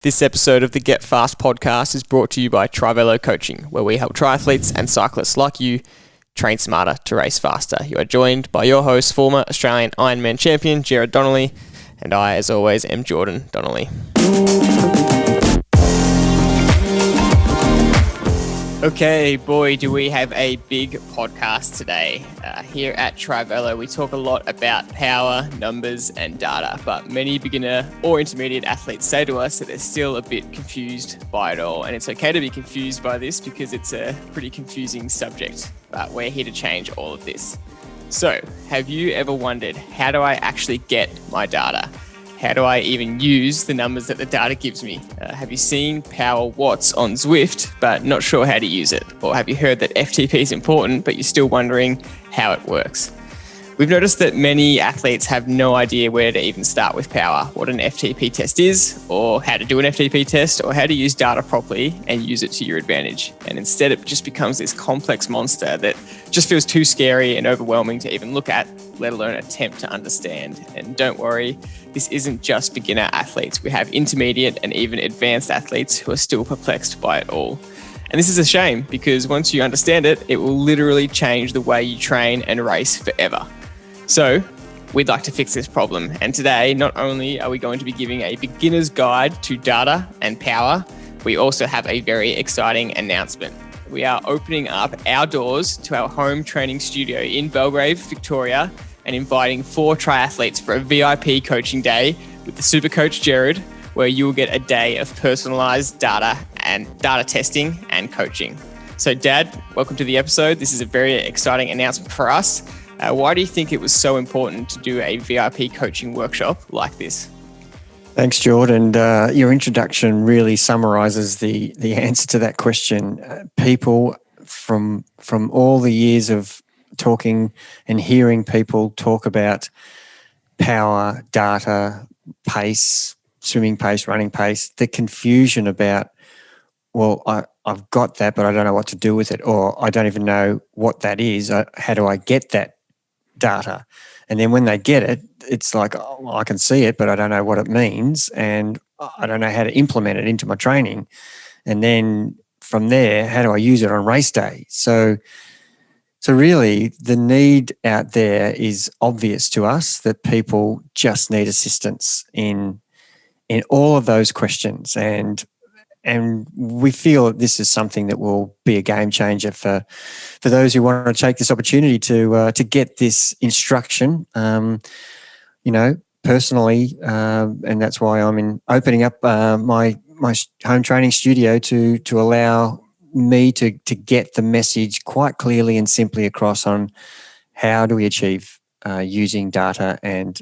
This episode of the Get Fast podcast is brought to you by TriVelo Coaching, where we help triathletes and cyclists like you train smarter to race faster. You are joined by your host, former Australian Ironman Champion Gerard Donnelly, and I, as always, am Jordan Donnelly. Okay, boy, do we have a big podcast today. Here at TriVelo, we talk a lot about power, numbers, and data, but many beginner or intermediate athletes say to us that they're still a bit confused by it all. And it's okay to be confused by this because it's a pretty confusing subject, but we're here to change all of this. So, have you ever wondered, how do I actually get my data? How do I even use the numbers that the data gives me? Have you seen power watts on Zwift, but not sure how to use it? Or have you heard that FTP is important, but you're still wondering how it works? We've noticed that many athletes have no idea where to even start with power, what an FTP test is, or how to do an FTP test, or how to use data properly and use it to your advantage. And instead, it just becomes this complex monster that just feels too scary and overwhelming to even look at, let alone attempt to understand. And don't worry, this isn't just beginner athletes. We have intermediate and even advanced athletes who are still perplexed by it all. And this is a shame because once you understand it, it will literally change the way you train and race forever. So we'd like to fix this problem. And today, not only are we going to be giving a beginner's guide to data and power, we also have a very exciting announcement. We are opening up our doors to our home training studio in Belgrave, Victoria, and inviting 4 triathletes for a VIP coaching day with the super coach Gerard, where you will get a day of personalized data and data testing and coaching. So Dad, welcome to the episode. This is a very exciting announcement for us. Why do you think it was so important to do a VIP coaching workshop like this? Thanks, Jordan. Your introduction really summarizes the answer to that question. People from all the years of talking and hearing people talk about power, data, pace, swimming pace, running pace, the confusion about, well, I've got that, but I don't know what to do with it, or I don't even know what that is. How do I get that data? And then when they get it, it's like, oh, I can see it, but I don't know what it means, and I don't know how to implement it into my training. And then from there, how do I use it on race day? So really, the need out there is obvious to us that people just need assistance in all of those questions. And we feel that this is something that will be a game changer for those who want to take this opportunity to get this instruction. Personally, and that's why I'm opening up my home training studio to allow me to get the message quite clearly and simply across on how do we achieve using data and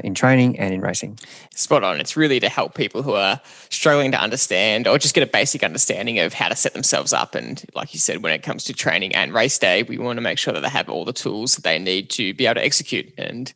in training and in racing. Spot on. It's really to help people who are struggling to understand or just get a basic understanding of how to set themselves up. And like you said, when it comes to training and race day, we want to make sure that they have all the tools that they need to be able to execute and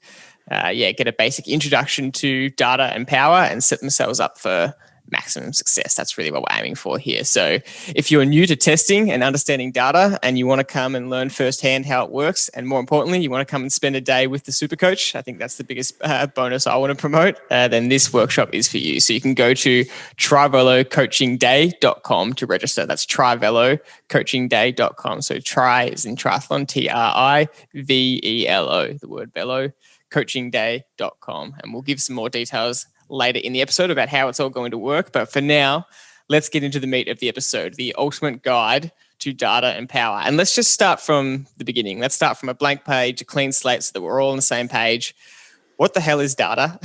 get a basic introduction to data and power and set themselves up for maximum success. That's really what we're aiming for here. So if you're new to testing and understanding data and you want to come and learn firsthand how it works, and more importantly, you want to come and spend a day with the super coach, I think that's the biggest bonus I want to promote, then this workshop is for you. So you can go to TriVeloCoachingDay.com to register. That's TriVeloCoachingDay.com. So tri is in triathlon, TRIVELO, the word velo, coachingday.com. And we'll give some more details later in the episode about how it's all going to work. But for now, let's get into the meat of the episode, the ultimate guide to data and power. And let's just start from the beginning. Let's start from a blank page, a clean slate, so that we're all on the same page. What the hell is data?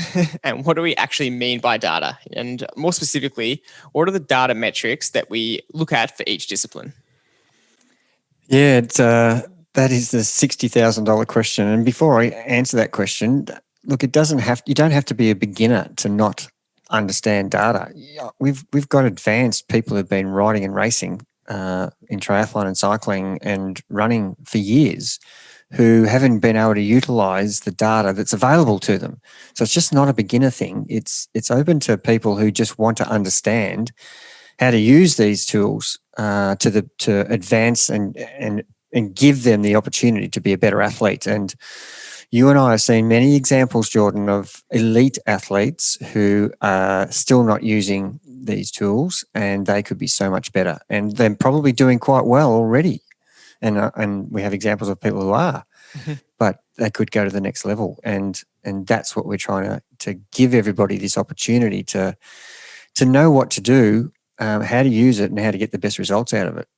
And what do we actually mean by data? And more specifically, what are the data metrics that we look at for each discipline? Yeah, that is the $60,000 question. And before I answer that question, look, you don't have to be a beginner to not understand data. We've got advanced people who've been riding and racing in triathlon and cycling and running for years who haven't been able to utilize the data that's available to them. So it's just not a beginner thing. It's open to people who just want to understand how to use these tools to advance and give them the opportunity to be a better athlete. And you and I have seen many examples, Jordan, of elite athletes who are still not using these tools, and they could be so much better, and they're probably doing quite well already. And we have examples of people who are, but they could go to the next level. And that's what we're trying to give everybody, this opportunity to know what to do, how to use it, and how to get the best results out of it.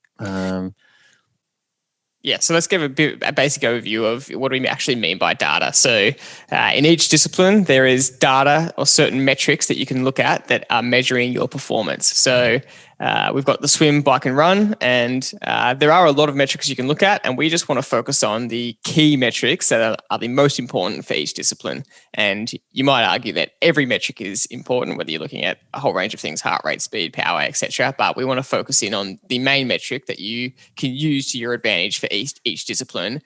So let's give a basic overview of what do we actually mean by data. So in each discipline, there is data or certain metrics that you can look at that are measuring your performance. So we've got the swim, bike and run, and there are a lot of metrics you can look at, and we just want to focus on the key metrics that are the most important for each discipline. And you might argue that every metric is important, whether you're looking at a whole range of things, heart rate, speed, power, etc. But we want to focus in on the main metric that you can use to your advantage for each discipline,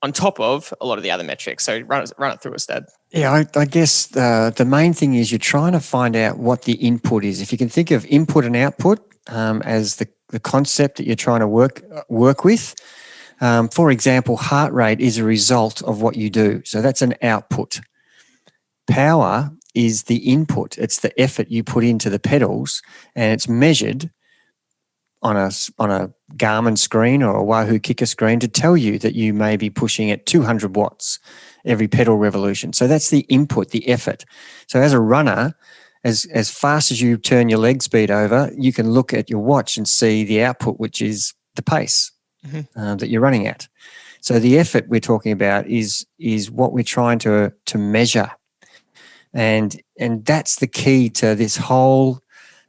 on top of a lot of the other metrics. So run it through us, Dad. Yeah, I guess the main thing is you're trying to find out what the input is. If you can think of input and output as the concept that you're trying to work with. For example, heart rate is a result of what you do. So that's an output. Power is the input. It's the effort you put into the pedals, and it's measured on a Garmin screen or a Wahoo Kicker screen to tell you that you may be pushing at 200 watts every pedal revolution. So that's the input, the effort. So as a runner, as fast as you turn your leg speed over, you can look at your watch and see the output, which is the pace that you're running at. So the effort we're talking about is what we're trying to measure. And that's the key to this whole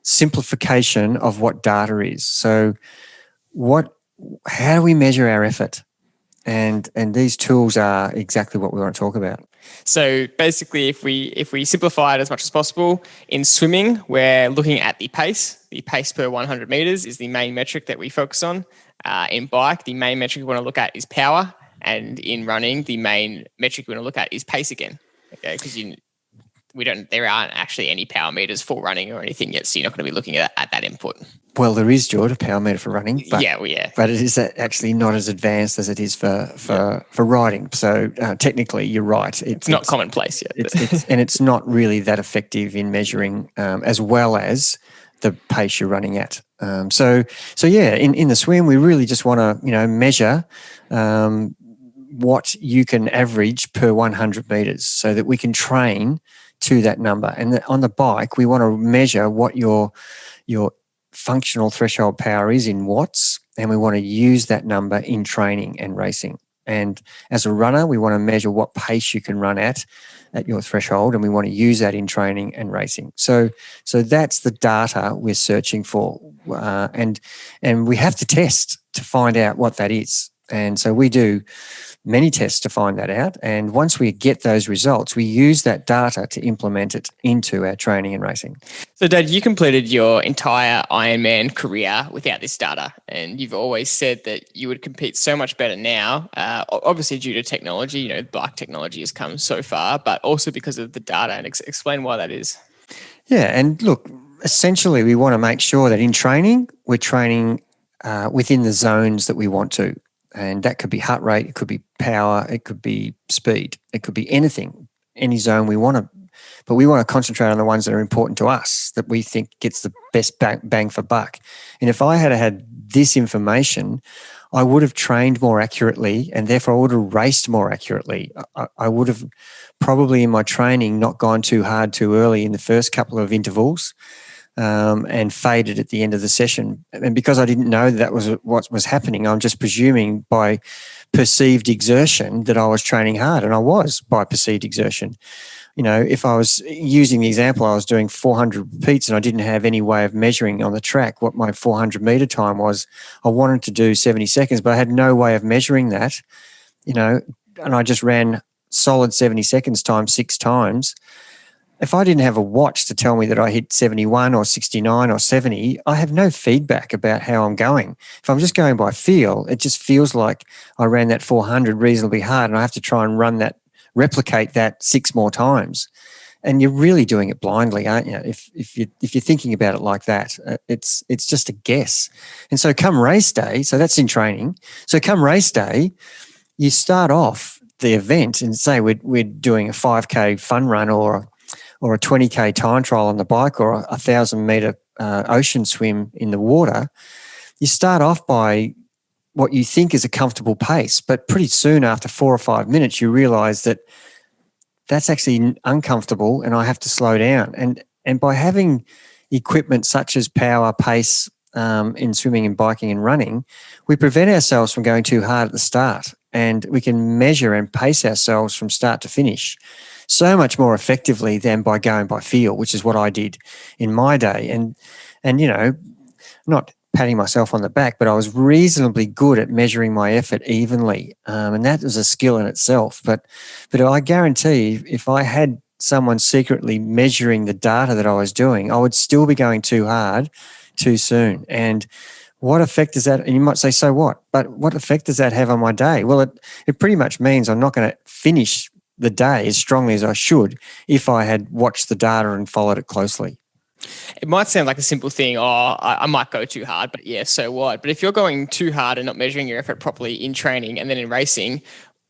simplification of what data is. So how do we measure our effort? And these tools are exactly what we want to talk about. So basically, if we simplify it as much as possible, in swimming, we're looking at the pace. The pace per 100 meters is the main metric that we focus on. In bike, the main metric we want to look at is power. And in running, the main metric we want to look at is pace again. Okay, because there aren't actually any power meters for running or anything yet, so you're not going to be looking at that input. Well, there is, Jordy, a power meter for running. But, yeah. But it is actually not as advanced as it is for riding. So technically, you're right. It's not commonplace yet. And it's not really that effective in measuring as well as the pace you're running at. So in the swim, we really just want to measure what you can average per 100 meters so that we can train to that number. And on the bike, we want to measure what your functional threshold power is in watts, and we want to use that number in training and racing. And as a runner, we want to measure what pace you can run at your threshold, and we want to use that in training and racing. So that's the data we're searching for, and we have to test to find out what that is. And so we do many tests to find that out. And once we get those results, we use that data to implement it into our training and racing. So, Dad, you completed your entire Ironman career without this data. And you've always said that you would compete so much better now, obviously due to technology. Bike technology has come so far, but also because of the data. And explain why that is. Yeah. And look, essentially, we want to make sure that in training, we're training within the zones that we want to. And that could be heart rate, it could be power, it could be speed, it could be anything, any zone we want to. But we want to concentrate on the ones that are important to us, that we think gets the best bang for buck. And if I had this information, I would have trained more accurately, and therefore I would have raced more accurately. I would have probably in my training not gone too hard too early in the first couple of intervals. And faded at the end of the session. And because I didn't know that was what was happening, I'm just presuming by perceived exertion that I was training hard, and I was by perceived exertion. If I was using the example, I was doing 400 repeats and I didn't have any way of measuring on the track what my 400 meter time was. I wanted to do 70 seconds, but I had no way of measuring that, and I just ran solid 70 seconds times 6 times. If I didn't have a watch to tell me that I hit 71 or 69 or 70, I have no feedback about how I'm going. If I'm just going by feel, it just feels like I ran that 400 reasonably hard, and I have to try and replicate that 6 more times. And you're really doing it blindly, aren't you? If you're thinking about it like that, it's just a guess. And so come race day, so that's in training. So come race day, you start off the event and say we're doing a 5K fun run or a 20K time trial on the bike or a 1,000-meter ocean swim in the water, you start off by what you think is a comfortable pace, but pretty soon after 4 or 5 minutes, you realize that that's actually uncomfortable and I have to slow down. And by having equipment such as power, pace in swimming and biking and running, we prevent ourselves from going too hard at the start, and we can measure and pace ourselves from start to finish so much more effectively than by going by feel, which is what I did in my day. And you know, not patting myself on the back, but I was reasonably good at measuring my effort evenly, and that was a skill in itself. But I guarantee if I had someone secretly measuring the data that I was doing, I would still be going too hard too soon. And what effect does that, and you might say, so what? But what effect does that have on my day? Well, it pretty much means I'm not going to finish the day as strongly as I should if I had watched the data and followed it closely. It might sound like a simple thing. I might go too hard, but yeah, so what? But if you're going too hard and not measuring your effort properly in training and then in racing,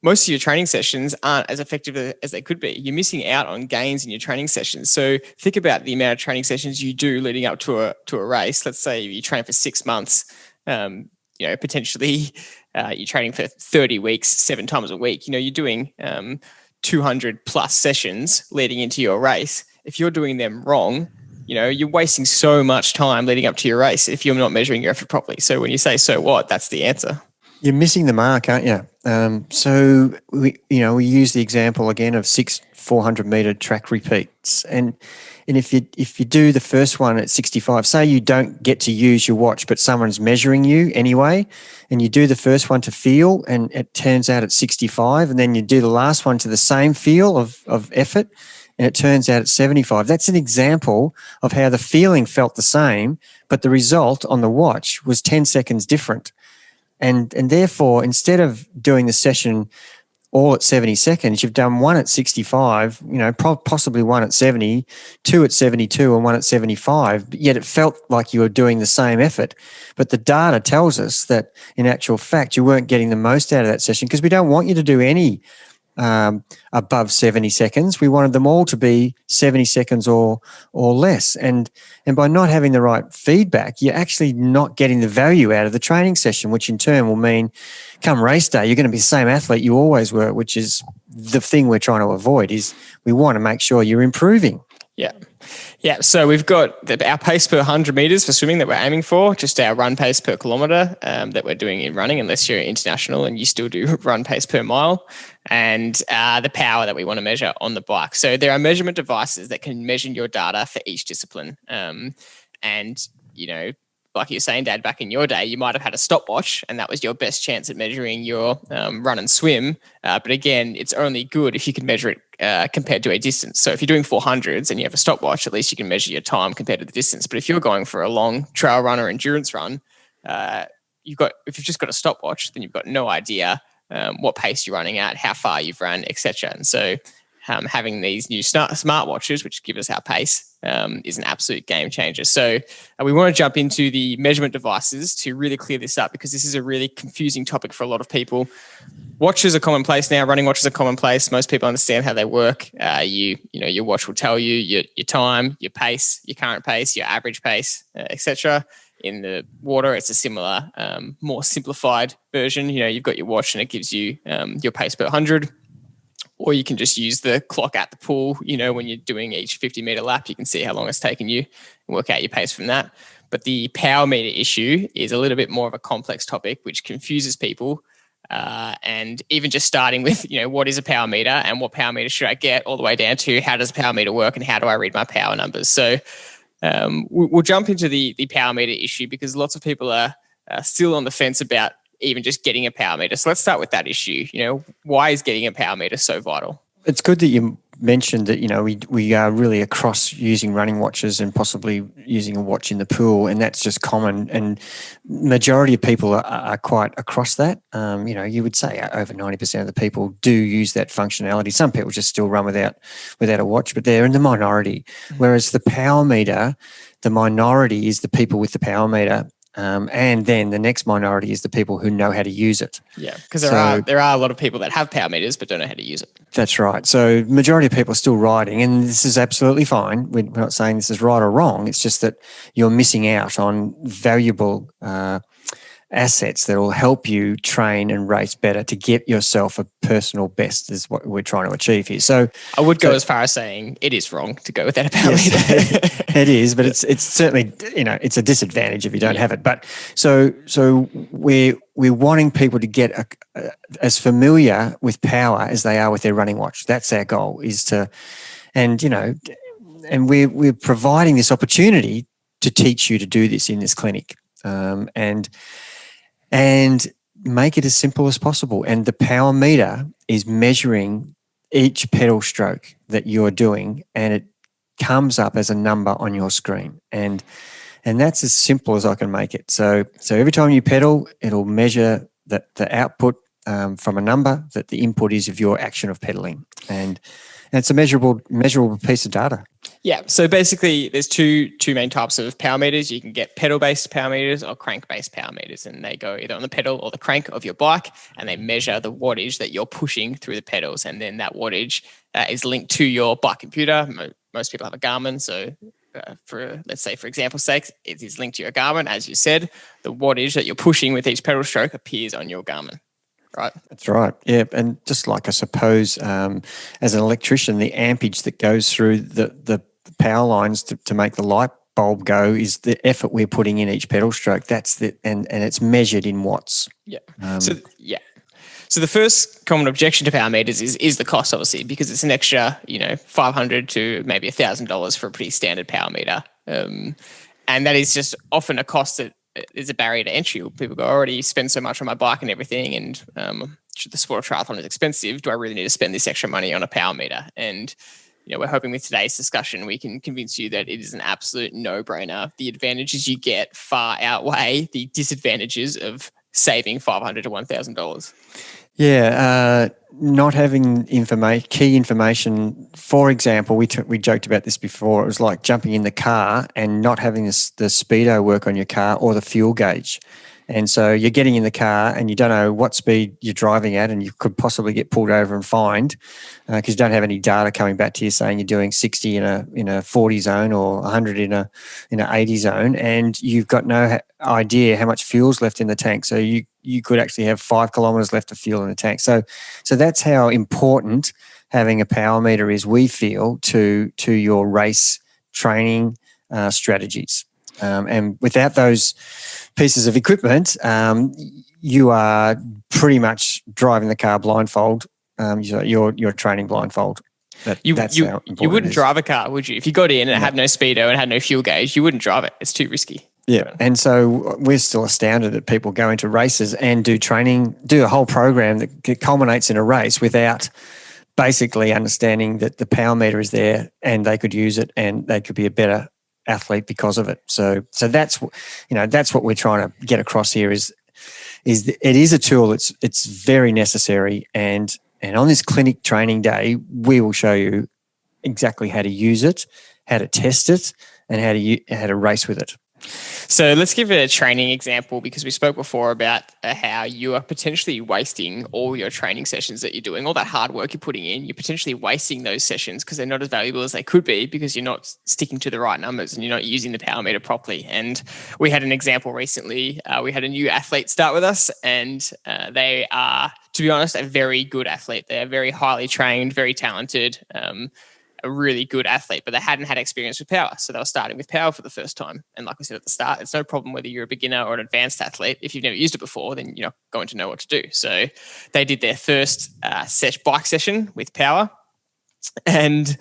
most of your training sessions aren't as effective as they could be. You're missing out on gains in your training sessions. So think about the amount of training sessions you do leading up to a race. Let's say you train for 6 months, potentially you're training for 30 weeks, 7 times a week. You're doing 200 plus sessions leading into your race. If you're doing them wrong, you're wasting so much time leading up to your race if you're not measuring your effort properly. So when you say, so what, that's the answer. You're missing the mark, aren't you? So we use the example again of 6 400-meter track repeats, and if you do the first one at 65, say you don't get to use your watch, but someone's measuring you anyway, and you do the first one to feel, and it turns out at 65, and then you do the last one to the same feel of effort, and it turns out at 75. That's an example of how the feeling felt the same, but the result on the watch was 10 seconds different. And therefore, instead of doing the session all at 70 seconds, you've done one at 65, possibly one at 70, 2 at 72 and 1 at 75, but yet it felt like you were doing the same effort. But the data tells us that in actual fact, you weren't getting the most out of that session because we don't want you to do any above 70 seconds. We wanted them all to be 70 seconds or less. And by not having the right feedback, you're actually not getting the value out of the training session, which in turn will mean come race day, you're going to be the same athlete you always were, which is the thing we're trying to avoid. Is we want to make sure you're improving. Yeah. So we've got our pace per 100 meters for swimming that we're aiming for, just our run pace per kilometer that we're doing in running, unless you're international and you still do run pace per mile, and the power that we want to measure on the bike. So there are measurement devices that can measure your data for each discipline. Like you were saying, Dad, back in your day, you might have had a stopwatch and that was your best chance at measuring your run and swim. But again, it's only good if you can measure it compared to a distance. So if you're doing 400s and you have a stopwatch, at least you can measure your time compared to the distance. But if you're going for a long trail run or endurance run, if you've just got a stopwatch, then you've got no idea what pace you're running at, how far you've run, etc. And so having these new smartwatches, which give us our pace, is an absolute game changer. So we want to jump into the measurement devices to really clear this up, because this is a really confusing topic for a lot of people. Watches are commonplace now. Running watches are commonplace. Most people understand how they work. Your watch will tell you your time, your pace, your current pace, your average pace, etc. In the water, it's a similar, more simplified version. You've got your watch and it gives you your pace per 100. Or you can just use the clock at the pool. When you're doing each 50-meter lap, you can see how long it's taken you and work out your pace from that. But the power meter issue is a little bit more of a complex topic, which confuses people. And even just starting with, what is a power meter and what power meter should I get, all the way down to how does a power meter work and how do I read my power numbers? So we'll jump into the power meter issue, because lots of people are still on the fence about even just getting a power meter. So let's start with that issue. Why is getting a power meter so vital? It's good that you mentioned that, we are really across using running watches and possibly using a watch in the pool, and that's just common. And majority of people are quite across that. You would say over 90% of the people do use that functionality. Some people just still run without a watch, but they're in the minority. Whereas the power meter, the minority is the people with the power meter. And then the next minority is the people who know how to use it. Yeah, because there are a lot of people that have power meters but don't know how to use it. That's right. So majority of people are still riding, and this is absolutely fine. We're not saying this is right or wrong. It's just that you're missing out on valuable assets that will help you train and race better to get yourself a personal best is what we're trying to achieve here. So I would go as far as saying it is wrong to go without a power meter. It is, but it's certainly, it's a disadvantage if you don't have it. But so we're wanting people to get as familiar with power as they are with their running watch. That's our goal, and we're providing this opportunity to teach you to do this in this clinic. And make it as simple as possible. And the power meter is measuring each pedal stroke that you're doing, and it comes up as a number on your screen. And that's as simple as I can make it. So every time you pedal, it'll measure the output from a number that the input is of your action of pedaling. And it's a measurable piece of data. Yeah. So basically, there's two main types of power meters. You can get pedal-based power meters or crank-based power meters, and they go either on the pedal or the crank of your bike, and they measure the wattage that you're pushing through the pedals, and then that wattage is linked to your bike computer. Most people have a Garmin, so let's say for example's sake, it is linked to your Garmin. As you said, the wattage that you're pushing with each pedal stroke appears on your Garmin. Right. That's right. Yeah. And just like I suppose as an electrician, the ampage that goes through the power lines to make the light bulb go is the effort we're putting in each pedal stroke. That's and it's measured in watts. Yeah. So the first common objection to power meters is the cost, obviously, because it's an extra, $500 to maybe $1,000 for a pretty standard power meter. And that is just often a cost that is a barrier to entry. People go, I already spend so much on my bike and everything, and the sport of triathlon is expensive. Do I really need to spend this extra money on a power meter? And we're hoping with today's discussion we can convince you that it is an absolute no-brainer. The advantages you get far outweigh the disadvantages of saving $500 to $1,000. Yeah, not having key information. For example, we joked about this before. It was like jumping in the car and not having the speedo work on your car or the fuel gauge. And so you're getting in the car and you don't know what speed you're driving at, and you could possibly get pulled over and fined because you don't have any data coming back to you saying you're doing 60 in a 40 zone or 100 in a 80 zone, and you've got no idea how much fuel's left in the tank. So you could actually have 5 kilometers left of fuel in the tank. So that's how important having a power meter is, we feel, to your race training strategies. And without those pieces of equipment, you are pretty much driving the car blindfold. You're training blindfold. That's how important you wouldn't it is. drive a car, would you? If you got in and it had no speedo and had no fuel gauge, you wouldn't drive it. It's too risky. Yeah. And so we're still astounded that people go into races and do a whole program that culminates in a race without basically understanding that the power meter is there and they could use it and they could be a better athlete because of it. So that's what we're trying to get across here is it is a tool. It's very necessary, and on this clinic training day, we will show you exactly how to use it, how to test it, and how to race with it. So let's give a training example, because we spoke before about how you are potentially wasting all your training sessions that you're doing, all that hard work you're putting in. You're potentially wasting those sessions because they're not as valuable as they could be because you're not sticking to the right numbers and you're not using the power meter properly. And we had an example recently. We had a new athlete start with us, and they are, to be honest, a very good athlete. They're very highly trained, very talented, a really good athlete, but they hadn't had experience with power. So they were starting with power for the first time. And like we said at the start, it's no problem whether you're a beginner or an advanced athlete. If you've never used it before, then you're not going to know what to do. So they did their first bike session with power, and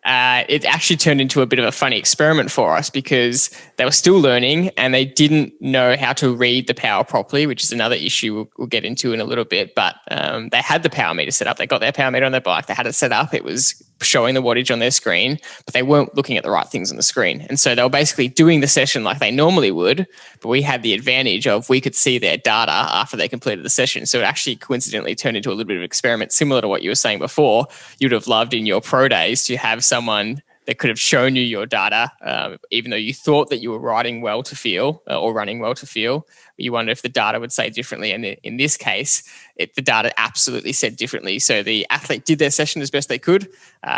it actually turned into a bit of a funny experiment for us because they were still learning and they didn't know how to read the power properly, which is another issue we'll get into in a little bit. But they had the power meter set up. They got their power meter on their bike. They had it set up. It was showing the wattage on their screen, but they weren't looking at the right things on the screen. And so they were basically doing the session like they normally would, but we had the advantage of we could see their data after they completed the session. So it actually coincidentally turned into a little bit of an experiment similar to what you were saying before. You'd have loved in your pro days to have someone that could have shown you your data, even though you thought that you were riding well to feel or running well to feel. You wonder if the data would say differently. And in this case, the data absolutely said differently. So the athlete did their session as best they could.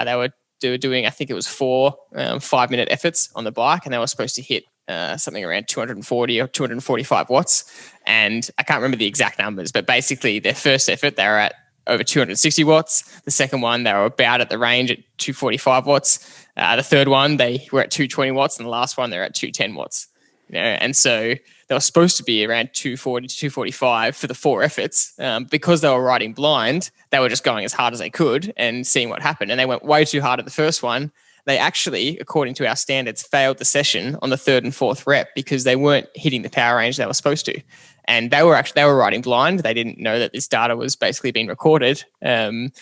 They were doing, I think it was 4 5-minute efforts on the bike, and they were supposed to hit something around 240 or 245 watts. And I can't remember the exact numbers, but basically their first effort, they were at over 260 watts. The second one, they were about at the range at 245 watts. The third one, they were at 220 watts. And the last one, they're at 210 watts. And so they were supposed to be around 240 to 245 for the 4 efforts. Because they were riding blind, they were just going as hard as they could and seeing what happened. And they went way too hard at the first one. They actually, according to our standards, failed the session on the 3rd and 4th rep because they weren't hitting the power range they were supposed to. And they were riding blind. They didn't know that this data was basically being recorded. And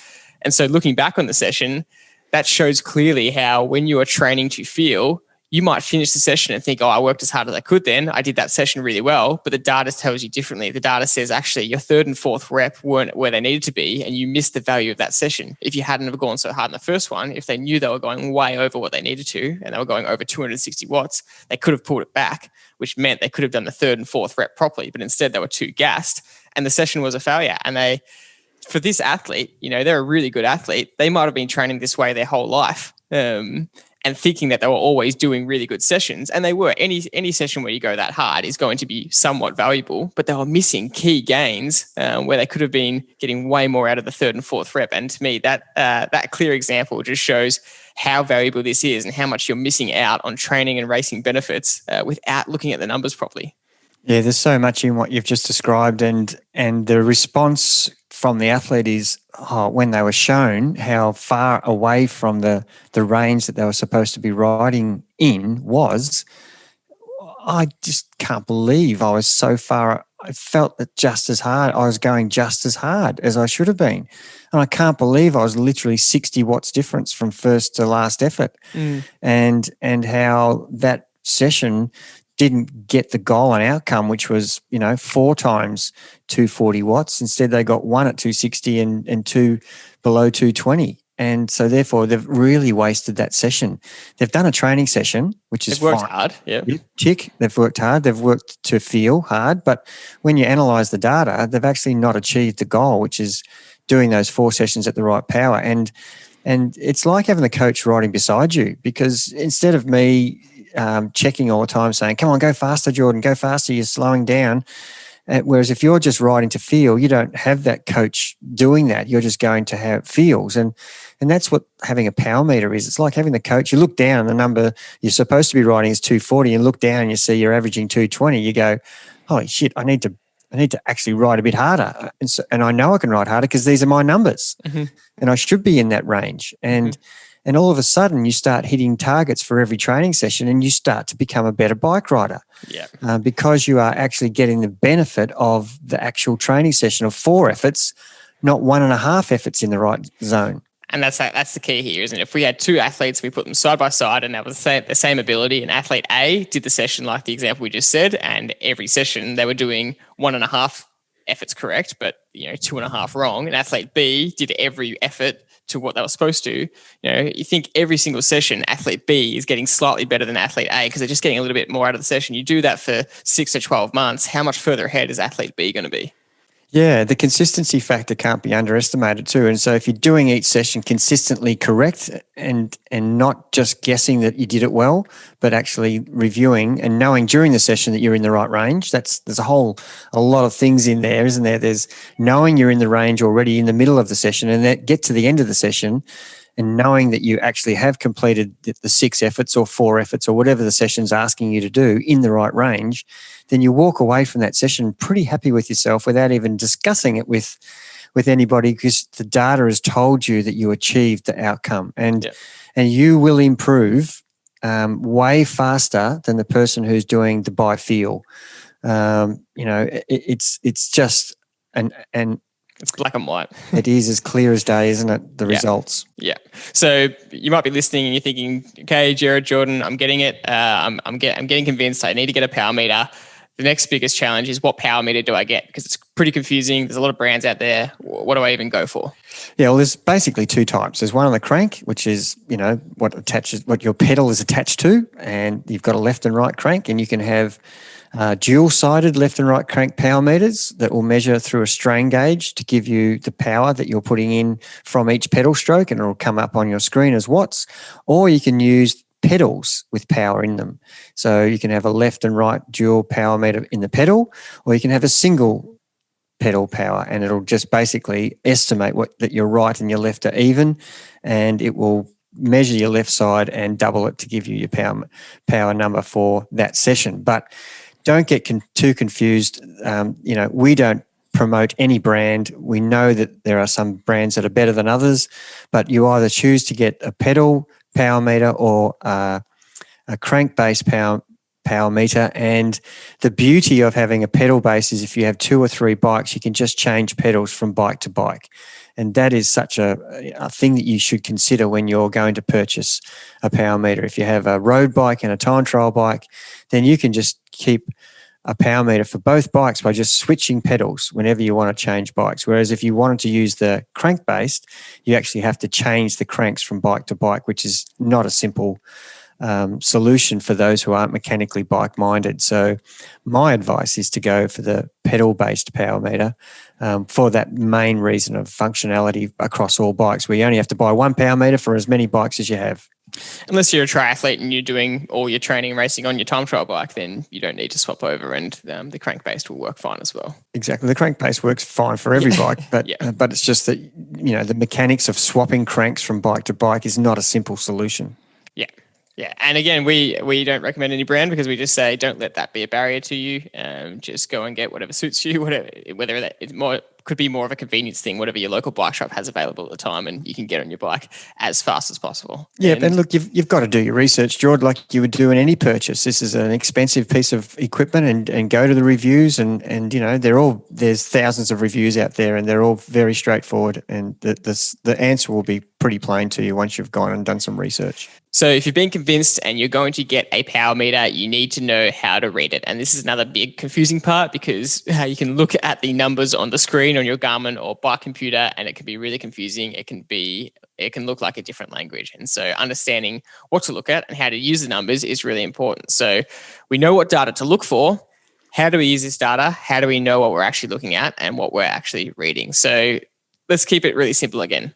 so looking back on the session, that shows clearly how when you are training to feel, you might finish the session and think, oh, I worked as hard as I could then. I did that session really well. But the data tells you differently. The data says actually your 3rd and 4th rep weren't where they needed to be and you missed the value of that session. If you hadn't have gone so hard in the first one, if they knew they were going way over what they needed to and they were going over 260 watts, they could have pulled it back, which meant they could have done the 3rd and 4th rep properly. But instead they were too gassed and the session was a failure. And for this athlete, they're a really good athlete. They might have been training this way their whole life. And thinking that they were always doing really good sessions. And they were. Any session where you go that hard is going to be somewhat valuable, but they were missing key gains where they could have been getting way more out of the 3rd and 4th rep. And to me, that clear example just shows how valuable this is and how much you're missing out on training and racing benefits without looking at the numbers properly. Yeah, there's so much in what you've just described, and the response from the athlete is when they were shown how far away from the range that they were supposed to be riding in was, I just can't believe I was so far. I felt that just as hard. I was going just as hard as I should have been. And I can't believe I was literally 60 watts difference from first to last effort. And how that session didn't get the goal and outcome, which was, 4 times 240 watts. Instead, they got 1 at 260 and 2 below 220. And so therefore, they've really wasted that session. They've done a training session, which is fine. They've worked hard, yeah. Tick, they've worked hard. They've worked to feel hard. But when you analyse the data, they've actually not achieved the goal, which is doing those 4 sessions at the right power. And it's like having the coach riding beside you, because instead of me checking all the time saying, come on, go faster, Jordan, go faster, you're slowing down. Whereas if you're just riding to feel, you don't have that coach doing that. You're just going to have feels. And that's what having a power meter is. It's like having the coach. You look down, the number you're supposed to be riding is 240. You look down and you see you're averaging 220. You go, holy shit, I need to actually ride a bit harder. And I know I can ride harder because these are my numbers. And I should be in that range. And all of a sudden, you start hitting targets for every training session and you start to become a better bike rider. Because you are actually getting the benefit of the actual training session of 4 efforts, not 1.5 efforts in the right zone. And that's the key here, isn't it? If we had 2 athletes, we put them side by side and they were the same ability, and athlete A did the session like the example we just said, and every session they were doing 1.5 efforts correct, but 2.5 wrong. And athlete B did every effort to what they were supposed to. You think every single session, athlete B is getting slightly better than athlete A because they're just getting a little bit more out of the session. You do that for 6 to 12 months. How much further ahead is athlete B going to be? Yeah, the consistency factor can't be underestimated too. And so if you're doing each session consistently correct and not just guessing that you did it well, but actually reviewing and knowing during the session that you're in the right range, there's a lot of things in there, isn't there? There's knowing you're in the range already in the middle of the session and then get to the end of the session and knowing that you actually have completed the 6 efforts or 4 efforts or whatever the session's asking you to do in the right range, then you walk away from that session pretty happy with yourself without even discussing it with anybody, because the data has told you that you achieved the outcome and you will improve way faster than the person who's doing the by feel. It's just it's black and white. It is as clear as day, isn't it? The results. Yeah. So you might be listening and you're thinking, okay, Gerard, Jordan, I'm getting it. I'm getting convinced I need to get a power meter. the next biggest challenge is, what power meter do I get? Because it's pretty confusing. There's a lot of brands out there. What do I even go for? Yeah, well, there's basically two types. There's one on the crank, which is, what your pedal is attached to, and you've got a left and right crank, and you can have dual-sided left and right crank power meters that will measure through a strain gauge to give you the power that you're putting in from each pedal stroke, and it'll come up on your screen as watts. Or you can use pedals with power in them. So you can have a left and right dual power meter in the pedal, or you can have a single pedal power, and it'll just basically estimate that your right and your left are even, and it will measure your left side and double it to give you your power number for that session. But don't get too confused. We don't promote any brand. We know that there are some brands that are better than others, but you either choose to get a pedal power meter or a crank-based power meter. And the beauty of having a pedal base is, if you have 2 or 3 bikes, you can just change pedals from bike to bike. And that is such a thing that you should consider when you're going to purchase a power meter. If you have a road bike and a time trial bike, then you can just keep a power meter for both bikes by just switching pedals whenever you want to change bikes. Whereas if you wanted to use the crank-based, you actually have to change the cranks from bike to bike, which is not a simple solution for those who aren't mechanically bike-minded. So my advice is to go for the pedal-based power meter for that main reason of functionality across all bikes, where you only have to buy one power meter for as many bikes as you have. Unless you're a triathlete and you're doing all your training and racing on your time trial bike, then you don't need to swap over, and the crank-based will work fine as well. Exactly. The crank-based works fine for every bike, but but it's just that, the mechanics of swapping cranks from bike to bike is not a simple solution. Yeah. And again, we don't recommend any brand, because we just say, don't let that be a barrier to you. Just go and get whatever suits you, whether that is could be more of a convenience thing, whatever your local bike shop has available at the time, and you can get on your bike as fast as possible. Yeah, and look, you've got to do your research, Jordy, like you would do in any purchase. This is an expensive piece of equipment, and go to the reviews, and there's thousands of reviews out there, and they're all very straightforward, and the answer will be pretty plain to you once you've gone and done some research. So if you've been convinced and you're going to get a power meter, you need to know how to read it. And this is another big confusing part, because you can look at the numbers on the screen on your Garmin or bike computer, and it can be really confusing. It can look like a different language. And so understanding what to look at and how to use the numbers is really important. So we know what data to look for. How do we use this data? How do we know what we're actually looking at and what we're actually reading? So let's keep it really simple again.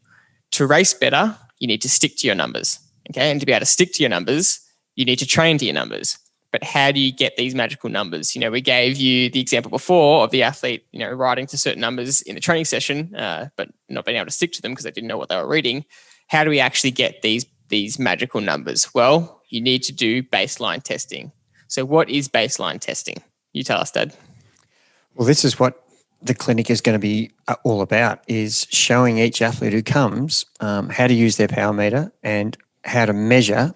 To race better, you need to stick to your numbers. Okay. And to be able to stick to your numbers, you need to train to your numbers. But how do you get these magical numbers? We gave you the example before of the athlete, riding to certain numbers in the training session, but not being able to stick to them because they didn't know what they were reading. How do we actually get these magical numbers? Well, you need to do baseline testing. So what is baseline testing? You tell us, Dad. Well, this is what the clinic is going to be all about, is showing each athlete who comes how to use their power meter and how to measure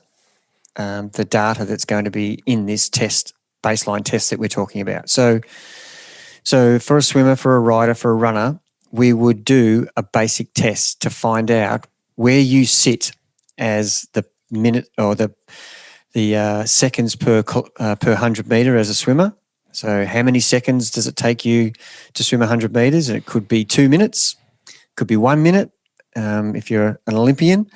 the data that's going to be in this baseline test that we're talking about. So for a swimmer, for a rider, for a runner, we would do a basic test to find out where you sit as the minute or the seconds per 100 meter as a swimmer. So how many seconds does it take you to swim 100 meters? And it could be 2 minutes, could be 1 minute if you're an Olympian.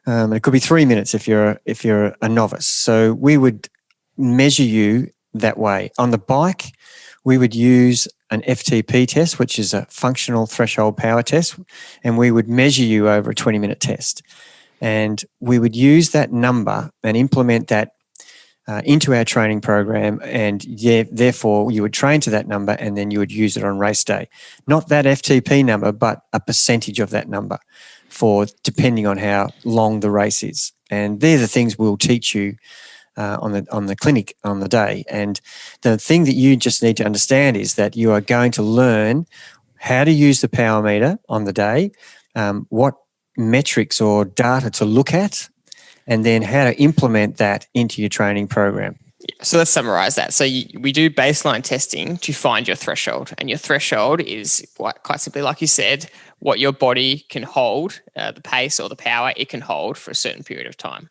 It could be 3 minutes if you're a novice. So we would measure you that way. On the bike, we would use an FTP test, which is a functional threshold power test, and we would measure you over a 20-minute test. And we would use that number and implement that into our training program, and therefore you would train to that number, and then you would use it on race day. Not that FTP number, but a percentage of that number, for depending on how long the race is. And they're the things we'll teach you on the clinic on the day. And the thing that you just need to understand is that you are going to learn how to use the power meter on the day, what metrics or data to look at, and then how to implement that into your training program. So let's summarize that. So we do baseline testing to find your threshold, and your threshold is quite simply, like you said, what your body can hold, the pace or the power it can hold for a certain period of time.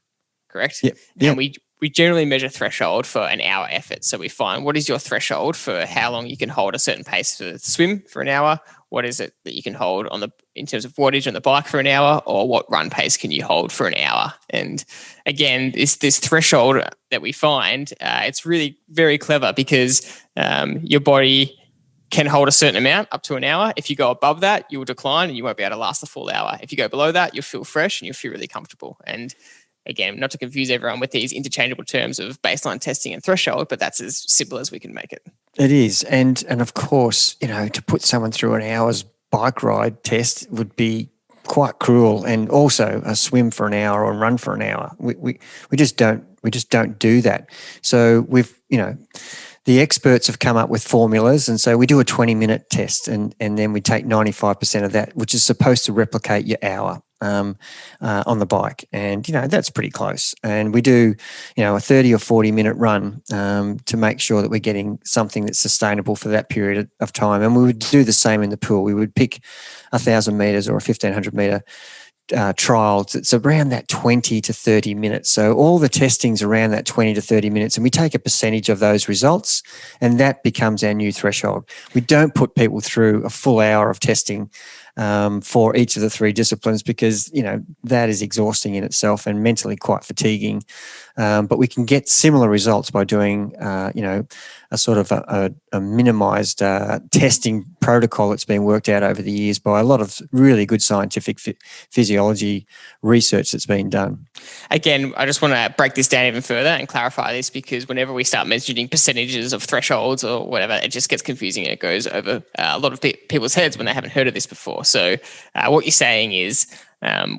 Correct? Yeah. And we generally measure threshold for an hour effort. So we find what is your threshold for how long you can hold a certain pace for the swim for an hour. What is it that you can hold in terms of wattage on the bike for an hour, or what run pace can you hold for an hour? And again, this threshold that we find, it's really very clever because your body can hold a certain amount up to an hour. If you go above that, you will decline and you won't be able to last the full hour. If you go below that, you'll feel fresh and you'll feel really comfortable. And again, not to confuse everyone with these interchangeable terms of baseline testing and threshold, but that's as simple as we can make it. It is. And of course, to put someone through an hour's bike ride test would be quite cruel, and also a swim for an hour or run for an hour. We just don't do that. So the experts have come up with formulas, and so we do a 20-minute test, and then we take 95% of that, which is supposed to replicate your hour on the bike, and that's pretty close. And we do a 30 or 40-minute run to make sure that we're getting something that's sustainable for that period of time. And we would do the same in the pool. We would pick 1,000 meters or a 1,500 meter trial. It's around that 20 to 30 minutes. So all the testing's around that 20 to 30 minutes, and we take a percentage of those results, and that becomes our new threshold. We don't put people through a full hour of testing for each of the three disciplines, because that is exhausting in itself and mentally quite fatiguing. But we can get similar results by doing a sort of a minimized testing protocol that's been worked out over the years by a lot of really good scientific physiology research that's been done. Again, I just want to break this down even further and clarify this, because whenever we start measuring percentages of thresholds or whatever, it just gets confusing and it goes over a lot of people's heads when they haven't heard of this before. So what you're saying is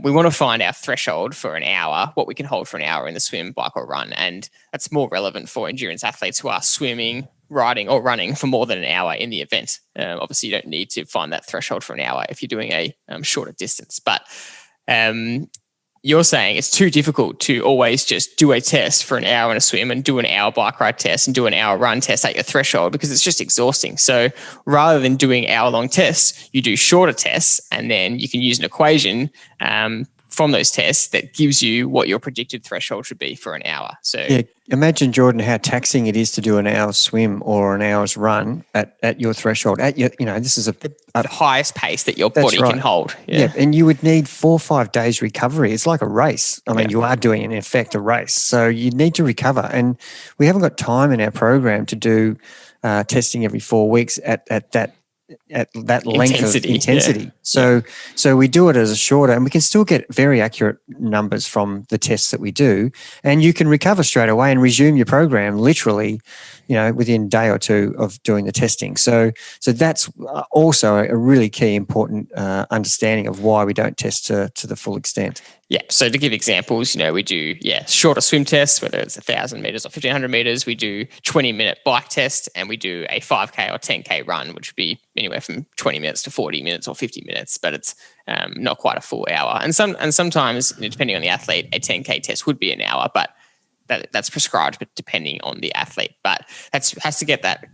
we want to find our threshold for an hour, what we can hold for an hour in the swim, bike or run. And that's more relevant for endurance athletes who are swimming, riding or running for more than an hour in the event. Obviously, you don't need to find that threshold for an hour if you're doing a shorter distance. But you're saying it's too difficult to always just do a test for an hour in a swim and do an hour bike ride test and do an hour run test at your threshold, because it's just exhausting. So rather than doing hour-long tests, you do shorter tests, and then you can use an equation from those tests that gives you what your predicted threshold should be for an hour. So yeah, imagine, Jordan, how taxing it is to do an hour's swim or an hour's run at your threshold. This is the highest pace that your body can hold. Yeah, and you would need 4 or 5 days recovery. It's like a race. I mean, you are doing, in effect, a race. So you need to recover. And we haven't got time in our program to do testing every 4 weeks at that length of intensity. So we do it as a shorter, and we can still get very accurate numbers from the tests that we do, and you can recover straight away and resume your program literally, within a day or two of doing the testing. So that's also a really key important understanding of why we don't test to the full extent. Yeah. So to give examples, we do shorter swim tests, whether it's 1,000 meters or 1,500 meters. We do 20-minute bike test, and we do a 5K or 10K run, which would be anywhere from 20 minutes to 40 minutes or 50 minutes, but it's not quite a full hour. And sometimes, depending on the athlete, a 10K test would be an hour, but that's prescribed depending on the athlete. But has to get that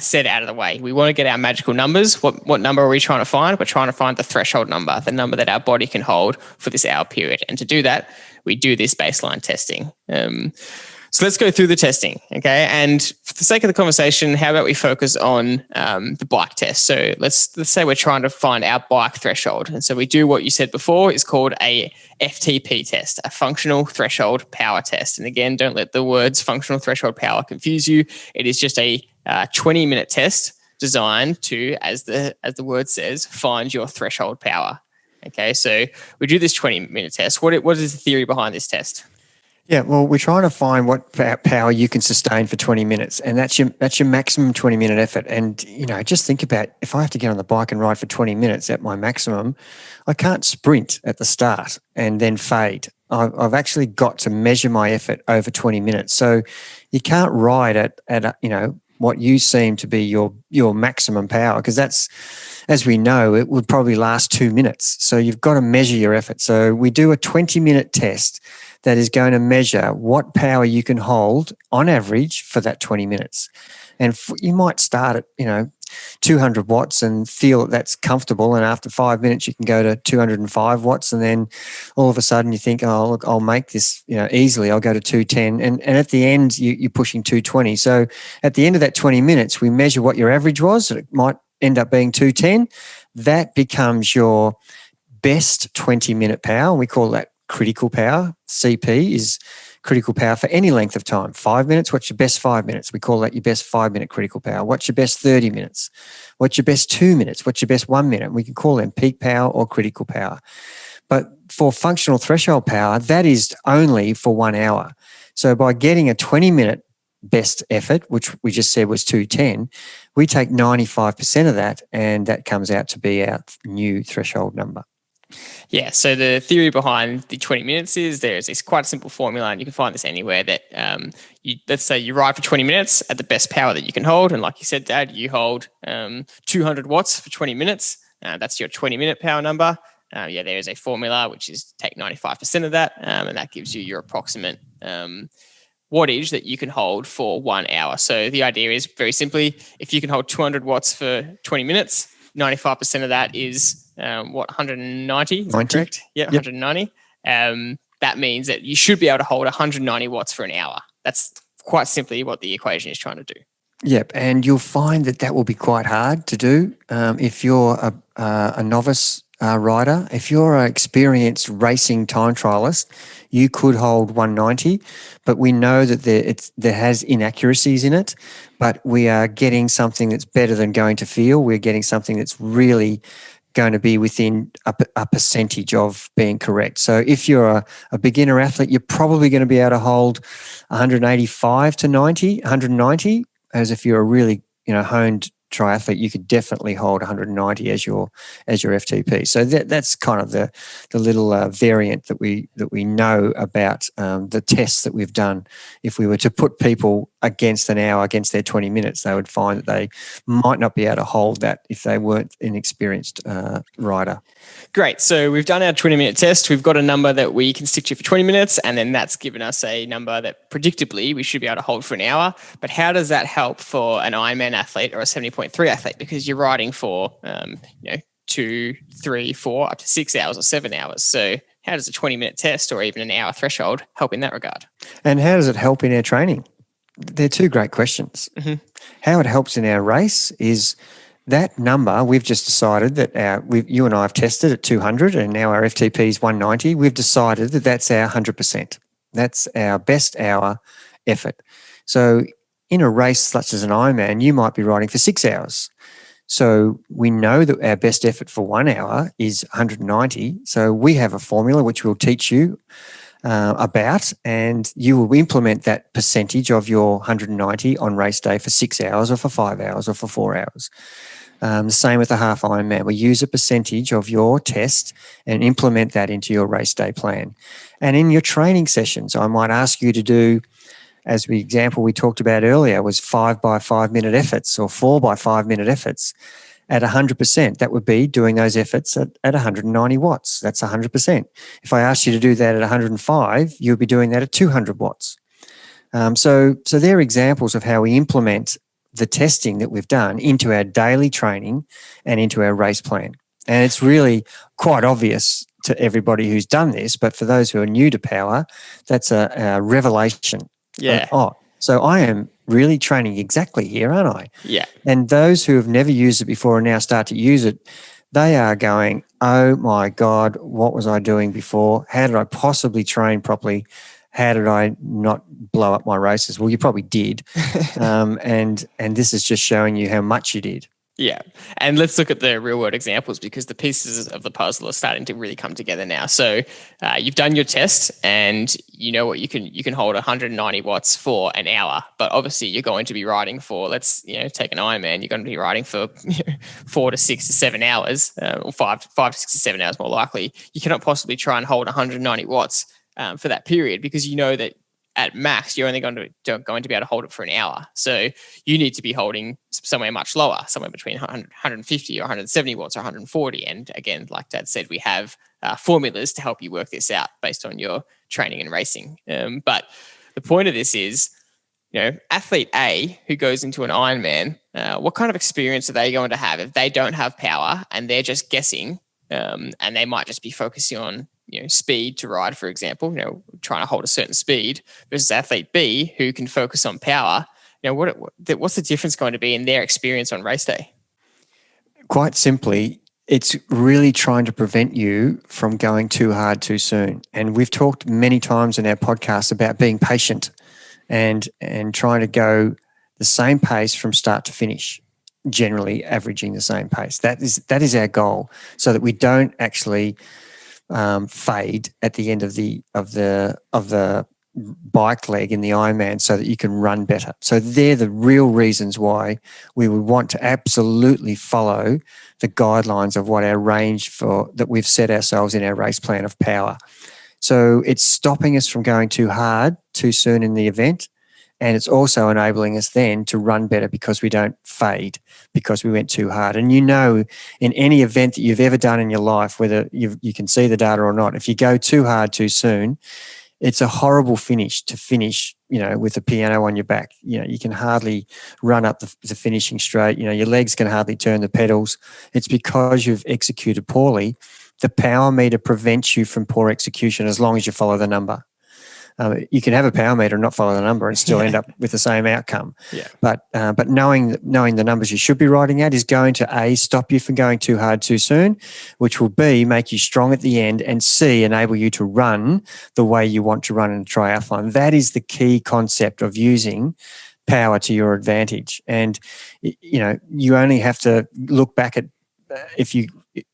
set out of the way. We want to get our magical numbers. What number are we trying to find? We're trying to find the threshold number, the number that our body can hold for this hour period. And to do that, we do this baseline testing. So let's go through the testing, okay? And for the sake of the conversation, how about we focus on the bike test? So let's say we're trying to find our bike threshold. And so we do what you said before is called a FTP test, a functional threshold power test. And again, don't let the words functional threshold power confuse you. It is just a 20-minute test designed to, as the word says, find your threshold power. Okay, so we do this 20-minute test. What is the theory behind this test? Yeah, well, we're trying to find what power you can sustain for 20 minutes, and that's your maximum 20-minute effort. And just think about, if I have to get on the bike and ride for 20 minutes at my maximum, I can't sprint at the start and then fade. I've actually got to measure my effort over 20 minutes. So you can't ride at what you seem to be your maximum power, because that's, as we know, it would probably last 2 minutes. So you've got to measure your effort. So we do a 20-minute test that is going to measure what power you can hold on average for that 20 minutes. And you might start at, 200 watts and feel that that's comfortable. And after 5 minutes, you can go to 205 watts. And then all of a sudden you think, oh, look, I'll make this, easily. I'll go to 210. And at the end, you're pushing 220. So at the end of that 20 minutes, we measure what your average was. It might end up being 210. That becomes your best 20-minute power. We call that critical power. CP is critical power for any length of time. 5 minutes, what's your best 5 minutes? We call that your best 5-minute critical power. What's your best 30 minutes? What's your best 2 minutes? What's your best 1 minute? We can call them peak power or critical power. But for functional threshold power, that is only for 1 hour. So by getting a 20-minute best effort, which we just said was 210, we take 95% of that, and that comes out to be our new threshold number. Yeah, so the theory behind the 20 minutes is there's this quite simple formula, and you can find this anywhere, that let's say you ride for 20 minutes at the best power that you can hold. And like you said, Dad, you hold 200 watts for 20 minutes. That's your 20-minute power number. There is a formula, which is take 95% of that, and that gives you your approximate wattage that you can hold for 1 hour. So the idea is, very simply, if you can hold 200 watts for 20 minutes, 95% of that is 190? Is that correct? Yeah, 190. That means that you should be able to hold 190 watts for an hour. That's quite simply what the equation is trying to do. Yep, and you'll find that will be quite hard to do if you're a novice rider. If you're an experienced racing time trialist, you could hold 190, but we know that there has inaccuracies in it, but we are getting something that's better than going to feel. We're getting something that's really going to be within a percentage of being correct. So if you're a beginner athlete, you're probably going to be able to hold 185 to 90, 190, as if you're a really honed triathlete, you could definitely hold 190 as your FTP. So that's kind of the little variant that we know about the tests that we've done. If we were to put people against an hour, against their 20 minutes, they would find that they might not be able to hold that if they weren't an experienced rider. Great. So we've done our 20-minute test. We've got a number that we can stick to for 20 minutes, and then that's given us a number that predictably we should be able to hold for an hour. But how does that help for an Ironman athlete or a 70.3 athlete? Because you're riding for 2, 3, 4, up to 6 hours or 7 hours. So how does a 20-minute test or even an hour threshold help in that regard? And how does it help in our training? They're two great questions. Mm-hmm. How it helps in our race is that number. We've just decided that you and I have tested at 200, and now our FTP is 190. We've decided that that's our 100%. That's our best hour effort. So in a race such as an Ironman, you might be riding for 6 hours. So we know that our best effort for 1 hour is 190. So we have a formula which we'll teach you about, and you will implement that percentage of your 190 on race day for 6 hours or for 5 hours or for 4 hours. The same with the half Ironman. We use a percentage of your test and implement that into your race day plan. And in your training sessions, I might ask you to do, as the example we talked about earlier, was 5 by 5 minute efforts or 4 by 5 minute efforts at 100%. That would be doing those efforts at 190 watts. That's 100%. If I asked you to do that at 105, you'll be doing that at 200 watts. So they're examples of how we implement the testing that we've done into our daily training and into our race plan. And it's really quite obvious to everybody who's done this, but for those who are new to power, that's a revelation. Yeah. So I am really training exactly here, aren't I? Yeah. And those who have never used it before and now start to use it, they are going, oh my God, what was I doing before? How did I possibly train properly? How did I not blow up my races? Well, you probably did. And this is just showing you how much you did. Yeah. And let's look at the real world examples, because the pieces of the puzzle are starting to really come together now. So you've done your test and you know what you can hold 190 watts for an hour, but obviously you're going to be riding for, let's take an Ironman, you're going to be riding for 4 to 6 to 7 hours, or 5 to 6 to 7 hours more likely. You cannot possibly try and hold 190 watts for that period, because you know that at max, you're only going to be able to hold it for an hour. So you need to be holding somewhere much lower, somewhere between 150 or 170 watts or 140. And again, like Dad said, we have formulas to help you work this out based on your training and racing. But the point of this is, athlete A who goes into an Ironman what kind of experience are they going to have if they don't have power and they're just guessing, and they might just be focusing on speed to ride, for example, trying to hold a certain speed, versus athlete B who can focus on power. What's the difference going to be in their experience on race day? Quite simply, it's really trying to prevent you from going too hard too soon. And we've talked many times in our podcast about being patient and trying to go the same pace from start to finish, generally averaging the same pace. That is our goal, so that we don't actually fade at the end of the bike leg in the Ironman, so that you can run better. So they're the real reasons why we would want to absolutely follow the guidelines of what our range that we've set ourselves in our race plan of power. So it's stopping us from going too hard too soon in the event, and it's also enabling us then to run better because we don't fade because we went too hard. And in any event that you've ever done in your life, whether you can see the data or not, if you go too hard too soon, it's a horrible finish with a piano on your back. You can hardly run up the finishing straight. Your legs can hardly turn the pedals. It's because you've executed poorly. The power meter prevents you from poor execution as long as you follow the number. You can have a power meter and not follow the number and still end up with the same outcome. Yeah. But knowing the numbers you should be riding at is going to A, stop you from going too hard too soon, which will B, make you strong at the end, and C, enable you to run the way you want to run in a triathlon. That is the key concept of using power to your advantage. And you only have to look back at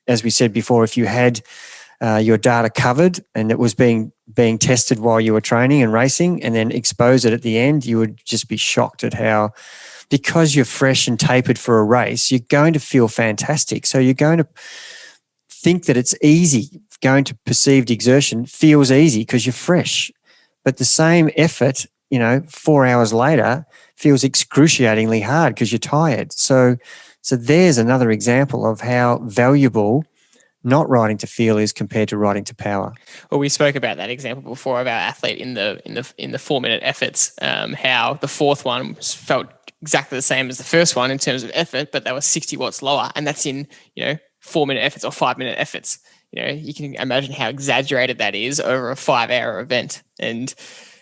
as we said before, if you had your data covered and it was being tested while you were training and racing, and then expose it at the end, you would just be shocked at how, because you're fresh and tapered for a race, you're going to feel fantastic. So you're going to think that it's easy. Going to perceived exertion feels easy because you're fresh. But the same effort, 4 hours later, feels excruciatingly hard because you're tired. So there's another example of how valuable not riding to feel is compared to riding to power. Well, we spoke about that example before of our athlete in the 4-minute efforts, how the fourth one felt exactly the same as the first one in terms of effort, but they were 60 watts lower, and that's in 4-minute efforts or 5-minute efforts. You can imagine how exaggerated that is over a 5-hour event. And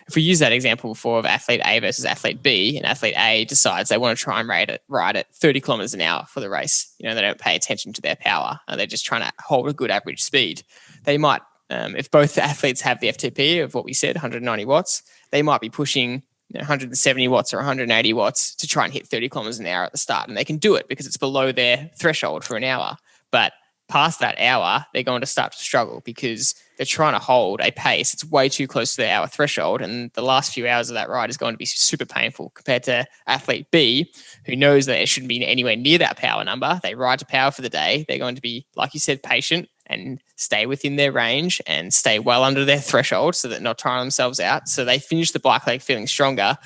if we use that example before of athlete A versus athlete B, and athlete A decides they want to try and ride at 30 kilometers an hour for the race, they don't pay attention to their power, and they're just trying to hold a good average speed. They might, if both athletes have the FTP of what we said, 190 watts, they might be pushing 170 watts or 180 watts to try and hit 30 kilometers an hour at the start. And they can do it because it's below their threshold for an hour. But past that hour, they're going to start to struggle because they're trying to hold a pace. It's way too close to the hour threshold. And the last few hours of that ride is going to be super painful compared to athlete B, who knows that it shouldn't be anywhere near that power number. They ride to power for the day. They're going to be, like you said, patient and stay within their range and stay well under their threshold so that they're not tiring themselves out. So they finish the bike leg feeling stronger.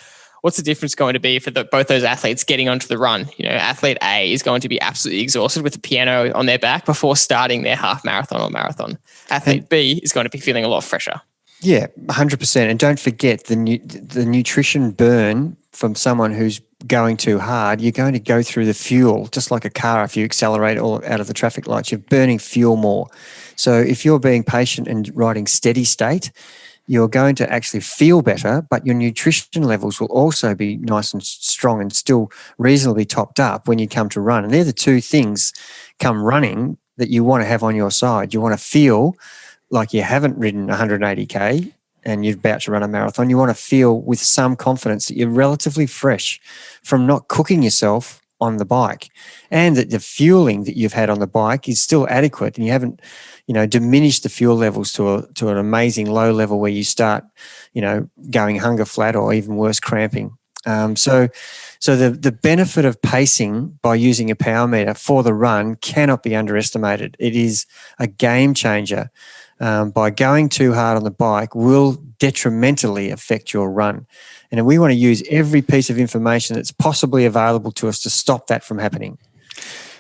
What's the difference going to be for both those athletes getting onto the run? Athlete A is going to be absolutely exhausted with the piano on their back before starting their half marathon or marathon. Athlete B is going to be feeling a lot fresher. Yeah, 100%. And don't forget the nutrition burn from someone who's going too hard. You're going to go through the fuel, just like a car. If you accelerate all out of the traffic lights, you're burning fuel more. So if you're being patient and riding steady state, you're going to actually feel better, but your nutrition levels will also be nice and strong and still reasonably topped up when you come to run. And they're the two things come running that you want to have on your side. You want to feel like you haven't ridden 180K and you're about to run a marathon. You want to feel with some confidence that you're relatively fresh from not cooking yourself on the bike, and that the fueling that you've had on the bike is still adequate, and you haven't, diminished the fuel levels to an amazing low level where you start, going hunger flat or even worse, cramping. So the benefit of pacing by using a power meter for the run cannot be underestimated. It is a game changer. By going too hard on the bike will detrimentally affect your run. And we want to use every piece of information that's possibly available to us to stop that from happening.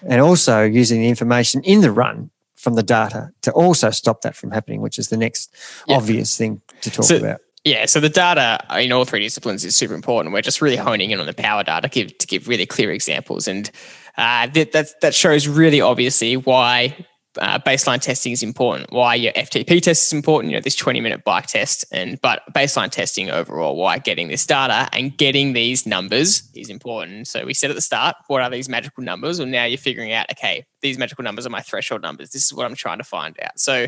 And also using the information in the run from the data to also stop that from happening, which is the next obvious thing to talk about. Yeah, so the data in all three disciplines is super important. We're just really honing in on the power data to give really clear examples. And that shows really obviously why baseline testing is important, why your FTP test is important, this 20-minute bike test, but baseline testing overall, why getting this data and getting these numbers is important. So we said at the start, what are these magical numbers? Well, now you're figuring out, okay, these magical numbers are my threshold numbers. This is what I'm trying to find out. So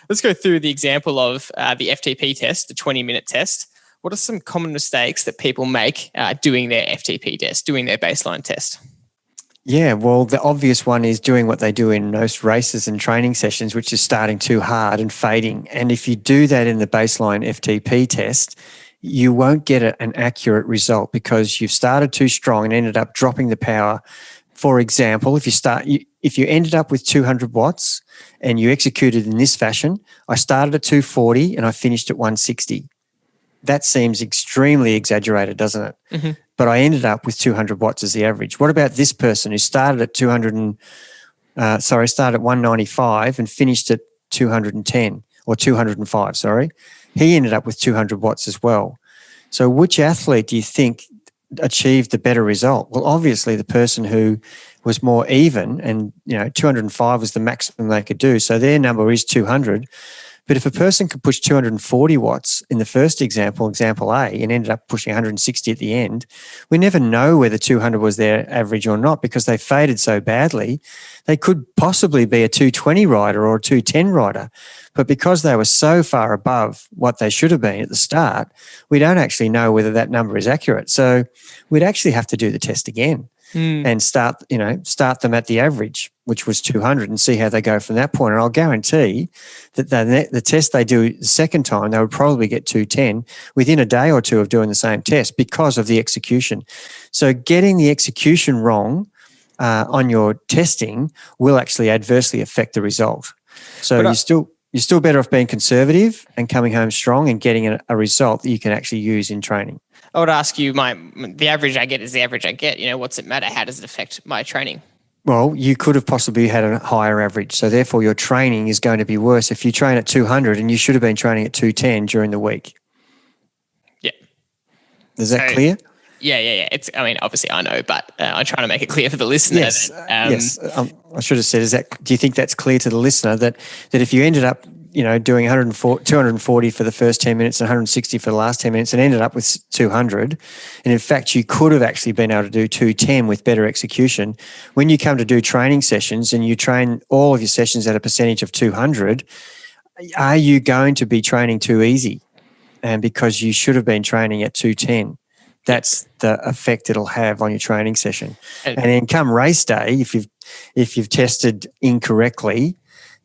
let's go through the example of the FTP test, the 20-minute test. What are some common mistakes that people make doing their FTP test, doing their baseline test? Yeah, well, the obvious one is doing what they do in most races and training sessions, which is starting too hard and fading. And if you do that in the baseline FTP test, you won't get an accurate result because you've started too strong and ended up dropping the power. For example, if you ended up with 200 watts and you executed in this fashion, I started at 240 and I finished at 160. That seems extremely exaggerated, doesn't it? Mm-hmm. But I ended up with 200 watts as the average. What about this person who started at started at 195 and finished at 210 or 205, sorry. He ended up with 200 watts as well. So which athlete do you think achieved the better result? Well, obviously the person who was more even, and 205 was the maximum they could do. So their number is 200. But if a person could push 240 watts in the first example A, and ended up pushing 160 at the end, we never know whether 200 was their average or not because they faded so badly. They could possibly be a 220 rider or a 210 rider. But because they were so far above what they should have been at the start, we don't actually know whether that number is accurate. So we'd actually have to do the test again. And start them at the average, which was 200, and see how they go from that point. And I'll guarantee that the test they do the second time, they would probably get 210 within a day or two of doing the same test because of the execution. So getting the execution wrong on your testing will actually adversely affect the result. So you're still better off being conservative and coming home strong and getting a result that you can actually use in training. I would ask you, the average I get is the average I get. What's it matter? How does it affect my training? Well, you could have possibly had a higher average. So therefore your training is going to be worse if you train at 200 and you should have been training at 210 during the week. Yeah. Is that clear? Yeah. Obviously I know, but I'm trying to make it clear for the listener. Yes. I should have said, do you think that's clear to the listener that if you ended up doing 240 for the first 10 minutes and 160 for the last 10 minutes and ended up with 200. And in fact, you could have actually been able to do 210 with better execution. When you come to do training sessions and you train all of your sessions at a percentage of 200, are you going to be training too easy? And because you should have been training at 210. That's the effect it'll have on your training session. And then come race day, if you've tested incorrectly,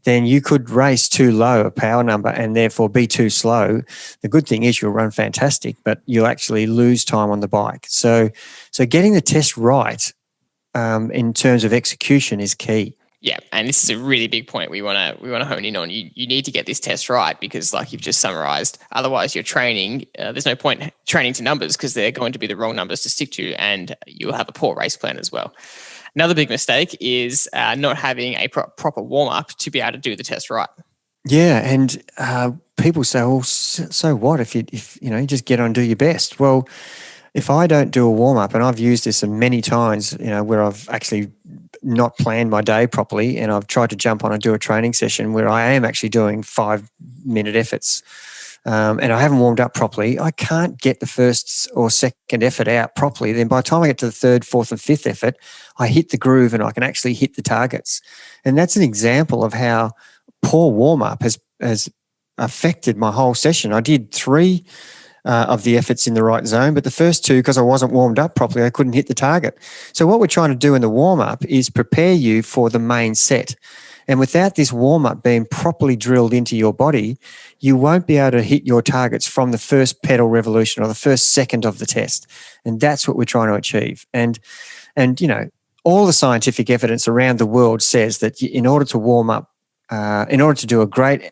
then you could race too low a power number and therefore be too slow. The good thing is you'll run fantastic, but you'll actually lose time on the bike. So getting the test right in terms of execution is key. Yeah, and this is a really big point we want to hone in on. You need to get this test right because, like you've just summarized, otherwise you're training. There's no point training to numbers because they're going to be the wrong numbers to stick to, and you'll have a poor race plan as well. Another big mistake is not having a proper warm-up to be able to do the test right. Yeah, and people say, well, so what if you just get on and do your best? Well, if I don't do a warm-up, and I've used this many times, where I've actually not planned my day properly and I've tried to jump on and do a training session where I am actually doing 5-minute efforts and I haven't warmed up properly, I can't get the first or second effort out properly. Then by the time I get to the third, fourth and fifth effort, I hit the groove and I can actually hit the targets. And that's an example of how poor warm-up has affected my whole session. I did 3 of the efforts in the right zone, but the first 2, because I wasn't warmed up properly, I couldn't hit the target. So what we're trying to do in the warm-up is prepare you for the main set. And without this warm-up being properly drilled into your body, you won't be able to hit your targets from the first pedal revolution or the first second of the test. And that's what we're trying to achieve. And all the scientific evidence around the world says that in order to warm up, in order to do a great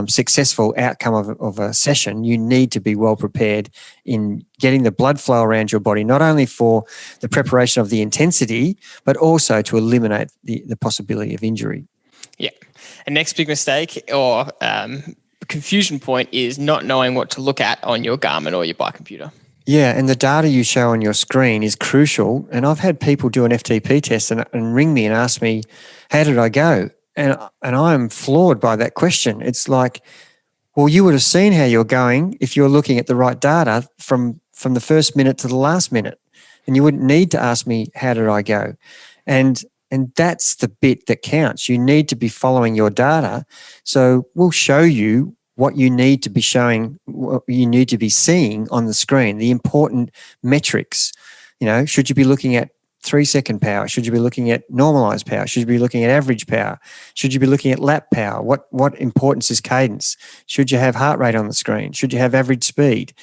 successful outcome of a session, you need to be well prepared in getting the blood flow around your body, not only for the preparation of the intensity, but also to eliminate the possibility of injury. Yeah. And next big mistake or confusion point is not knowing what to look at on your Garmin or your bike computer. Yeah, and the data you show on your screen is crucial. And I've had people do an FTP test and ring me and ask me, how did I go? And I'm floored by that question. It's like, well, you would have seen how you're going if you're looking at the right data from the first minute to the last minute. And you wouldn't need to ask me, how did I go? And that's the bit that counts. You need to be following your data. So we'll show you what you need to be showing, what you need to be seeing on the screen, the important metrics. Should you be looking at 3-second power? Should you be looking at normalized power? Should you be looking at average power? Should you be looking at lap power? What importance is cadence? Should you have heart rate on the screen? Should you have average speed?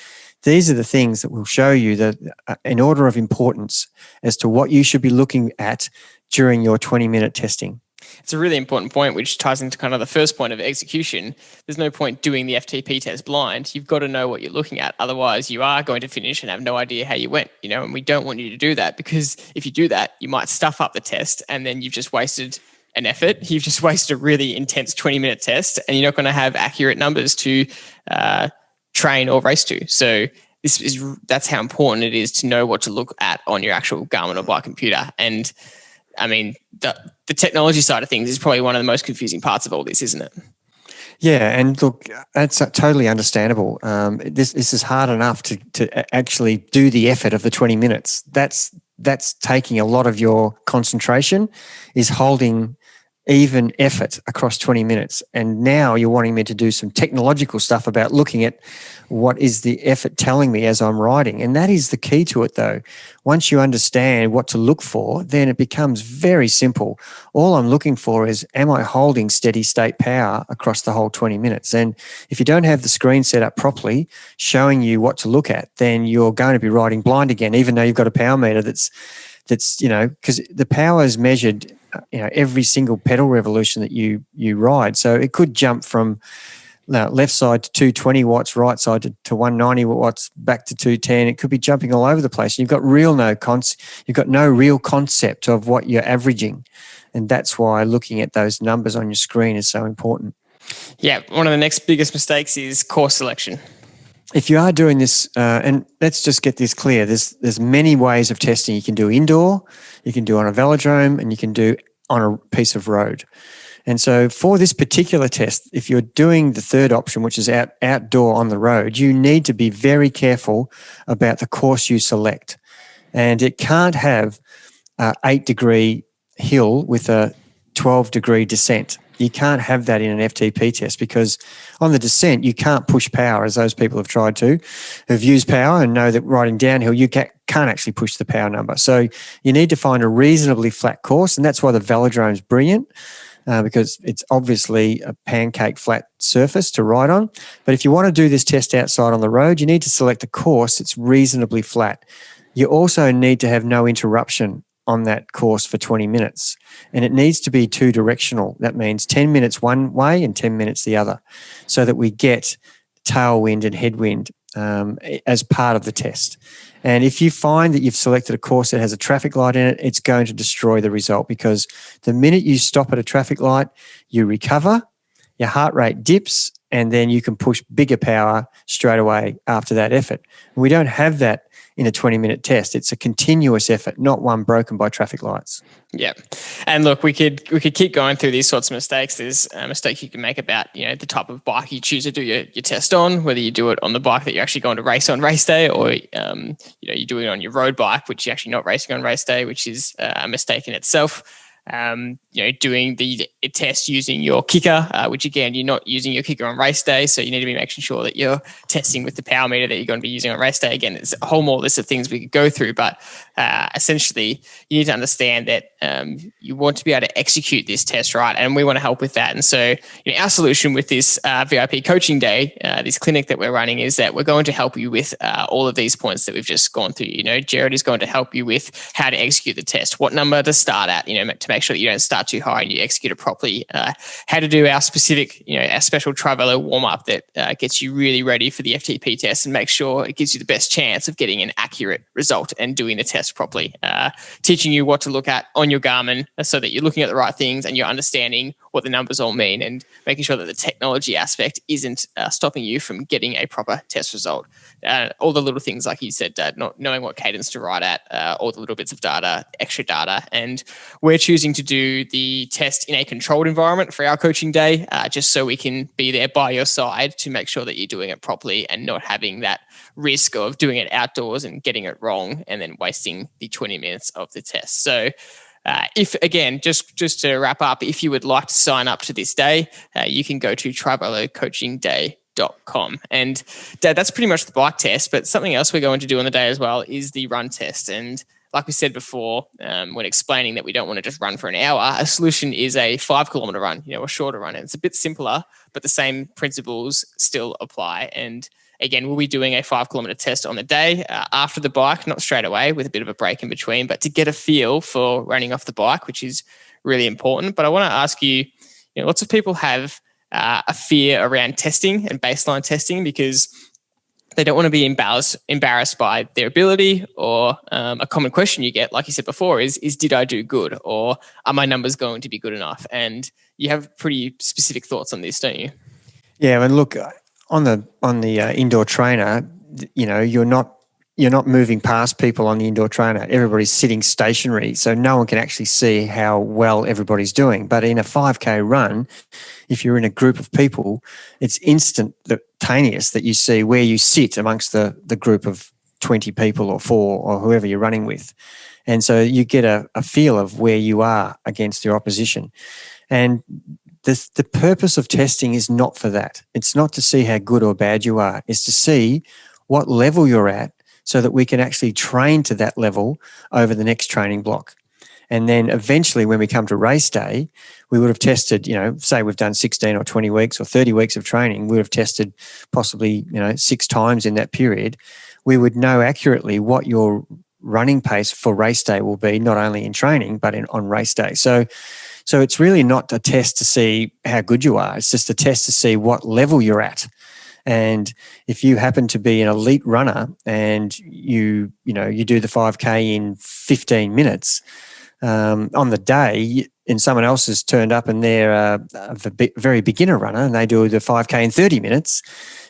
These are the things that will show you that in order of importance as to what you should be looking at during your 20-minute testing. It's a really important point, which ties into kind of the first point of execution. There's no point doing the FTP test blind. You've got to know what you're looking at. Otherwise, you are going to finish and have no idea how you went, and we don't want you to do that, because if you do that, you might stuff up the test and then you've just wasted an effort. You've just wasted a really intense 20-minute test and you're not going to have accurate numbers to train or race to. So that's how important it is to know what to look at on your actual Garmin or bike computer. And I mean, the technology side of things is probably one of the most confusing parts of all this, isn't it? Yeah, and look, that's totally understandable. This is hard enough to actually do the effort of the 20 minutes. That's taking a lot of your concentration, is holding even effort across 20 minutes. And now you're wanting me to do some technological stuff about looking at what is the effort telling me as I'm riding. And that is the key to it, though. Once you understand what to look for, then it becomes very simple. All I'm looking for is, am I holding steady state power across the whole 20 minutes? And if you don't have the screen set up properly, showing you what to look at, then you're going to be riding blind again, even though you've got a power meter that's because the power is measured every single pedal revolution that you ride. So it could jump from left side to 220 watts, right side to 190 watts, back to 210. It could be jumping all over the place. You've got no real concept of what you're averaging. And that's why looking at those numbers on your screen is so important. Yeah, one of the next biggest mistakes is course selection. If you are doing this, and let's just get this clear, there's many ways of testing. You can do indoor, you can do on a velodrome, and you can do on a piece of road. And so for this particular test, if you're doing the third option, which is outdoor on the road, you need to be very careful about the course you select. And it can't have an 8-degree hill with a 12-degree descent. You can't have that in an FTP test, because on the descent, you can't push power, as those people have tried to, who've used power and know that riding downhill, you can't actually push the power number. So you need to find a reasonably flat course, and that's why the velodrome is brilliant, because it's obviously a pancake flat surface to ride on. But if you want to do this test outside on the road, you need to select a course that's reasonably flat. You also need to have no interruption on that course for 20 minutes. And it needs to be 2-directional. That means 10 minutes one way and 10 minutes the other, so that we get tailwind and headwind as part of the test. And if you find that you've selected a course that has a traffic light in it, it's going to destroy the result, because the minute you stop at a traffic light, you recover, your heart rate dips, and then you can push bigger power straight away after that effort. We don't have that in a 20-minute test. It's a continuous effort, not one broken by traffic lights. Yeah. And look, we could keep going through these sorts of mistakes. There's a mistake you can make about, the type of bike you choose to do your test on, whether you do it on the bike that you're actually going to race on race day, or, you do it on your road bike, which you're actually not racing on race day, which is a mistake in itself. Doing the test using your kicker, which again, you're not using your kicker on race day. So you need to be making sure that you're testing with the power meter that you're going to be using on race day. Again, there's a whole more list of things we could go through, but essentially you need to understand that you want to be able to execute this test, right? And we want to help with that. And so our solution with this VIP coaching day, this clinic that we're running, is that we're going to help you with all of these points that we've just gone through. Gerard is going to help you with how to execute the test, what number to start at, to make sure that you don't start too high and you execute it properly. How to do our specific, our special TriVelo warm-up that gets you really ready for the FTP test and make sure it gives you the best chance of getting an accurate result and doing the test properly. Teaching you what to look at on your Garmin so that you're looking at the right things and you're understanding what the numbers all mean, and making sure that the technology aspect isn't stopping you from getting a proper test result. All the little things, like you said, Dad, not knowing what cadence to write at, all the little bits of data, extra data. And we're choosing to do the test in a controlled environment for our coaching day, just so we can be there by your side to make sure that you're doing it properly and not having that risk of doing it outdoors and getting it wrong and then wasting the 20 minutes of the test. So if, again, just to wrap up, if you would like to sign up to this day, you can go to TriVeloCoachingDay.com. And Dad, that's pretty much the bike test, but something else we're going to do on the day as well is the run test. And like we said before, when explaining that we don't want to just run for an hour, a solution is a 5 kilometer run, a shorter run. And it's a bit simpler, but the same principles still apply. And again, we'll be doing a 5 kilometer test on the day after the bike, not straight away, with a bit of a break in between, but to get a feel for running off the bike, which is really important. But I want to ask you, lots of people have a fear around testing and baseline testing because they don't want to be embarrassed by their ability, or a common question you get, like you said before, is did I do good, or are my numbers going to be good enough? And you have pretty specific thoughts on this, don't you? Yeah, and look, on the indoor trainer, you're not moving past people on the indoor trainer. Everybody's sitting stationary, so no one can actually see how well everybody's doing. But in a 5K run, if you're in a group of people, it's instantaneous that you see where you sit amongst the group of 20 people or 4 or whoever you're running with. And so you get a feel of where you are against your opposition. And the purpose of testing is not for that. It's not to see how good or bad you are. It's to see what level you're at so that we can actually train to that level over the next training block. And then eventually when we come to race day, we would have tested, say we've done 16 or 20 weeks or 30 weeks of training, we would have tested possibly, 6 times in that period. We would know accurately what your running pace for race day will be, not only in training, but on race day. So it's really not a test to see how good you are. It's just a test to see what level you're at. And if you happen to be an elite runner and you do the 5K in 15 minutes on the day, and someone else has turned up and they're a very beginner runner and they do the 5K in 30 minutes,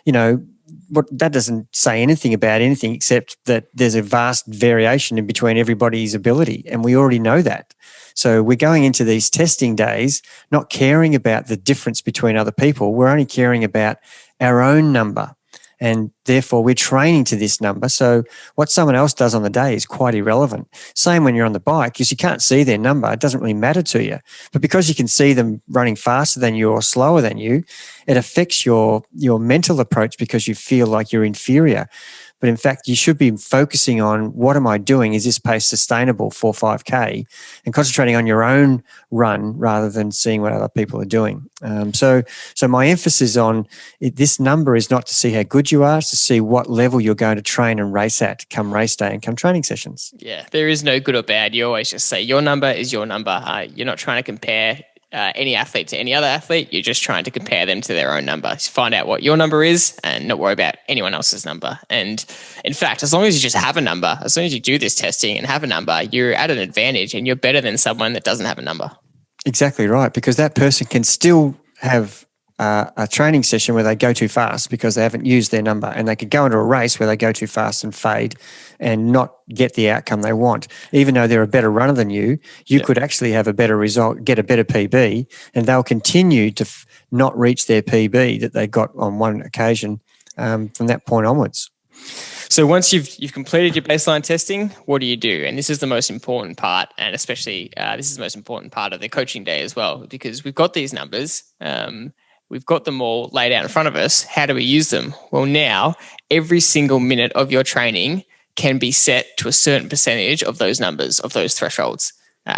that doesn't say anything about anything except that there's a vast variation in between everybody's ability. And we already know that. So we're going into these testing days not caring about the difference between other people. We're only caring about our own number. And therefore, we're training to this number. So what someone else does on the day is quite irrelevant. Same when you're on the bike, because you can't see their number. It doesn't really matter to you. But because you can see them running faster than you or slower than you, it affects your mental approach because you feel like you're inferior. But in fact, you should be focusing on what am I doing? Is this pace sustainable for 5K? And concentrating on your own run rather than seeing what other people are doing. So my emphasis on this number is not to see how good you are, it's to see what level you're going to train and race at come race day and come training sessions. Yeah, there is no good or bad. You always just say your number is your number. You're not trying to compare any athlete to any other athlete. You're just trying to compare them to their own number. Just find out what your number is and not worry about anyone else's number. And in fact, as long as you just have a number, as long as you do this testing and have a number, you're at an advantage and you're better than someone that doesn't have a number. Exactly right, because that person can still have a training session where they go too fast because they haven't used their number, and they could go into a race where they go too fast and fade and not get the outcome they want. Even though they're a better runner than you could actually have a better result, get a better PB, and they'll continue to not reach their PB that they got on one occasion from that point onwards. So once you've completed your baseline testing, what do you do? And this is the most important part, and especially this is the most important part of the coaching day as well, because we've got these numbers. We've got them all laid out in front of us. How do we use them? Well, now every single minute of your training can be set to a certain percentage of those numbers, of those thresholds.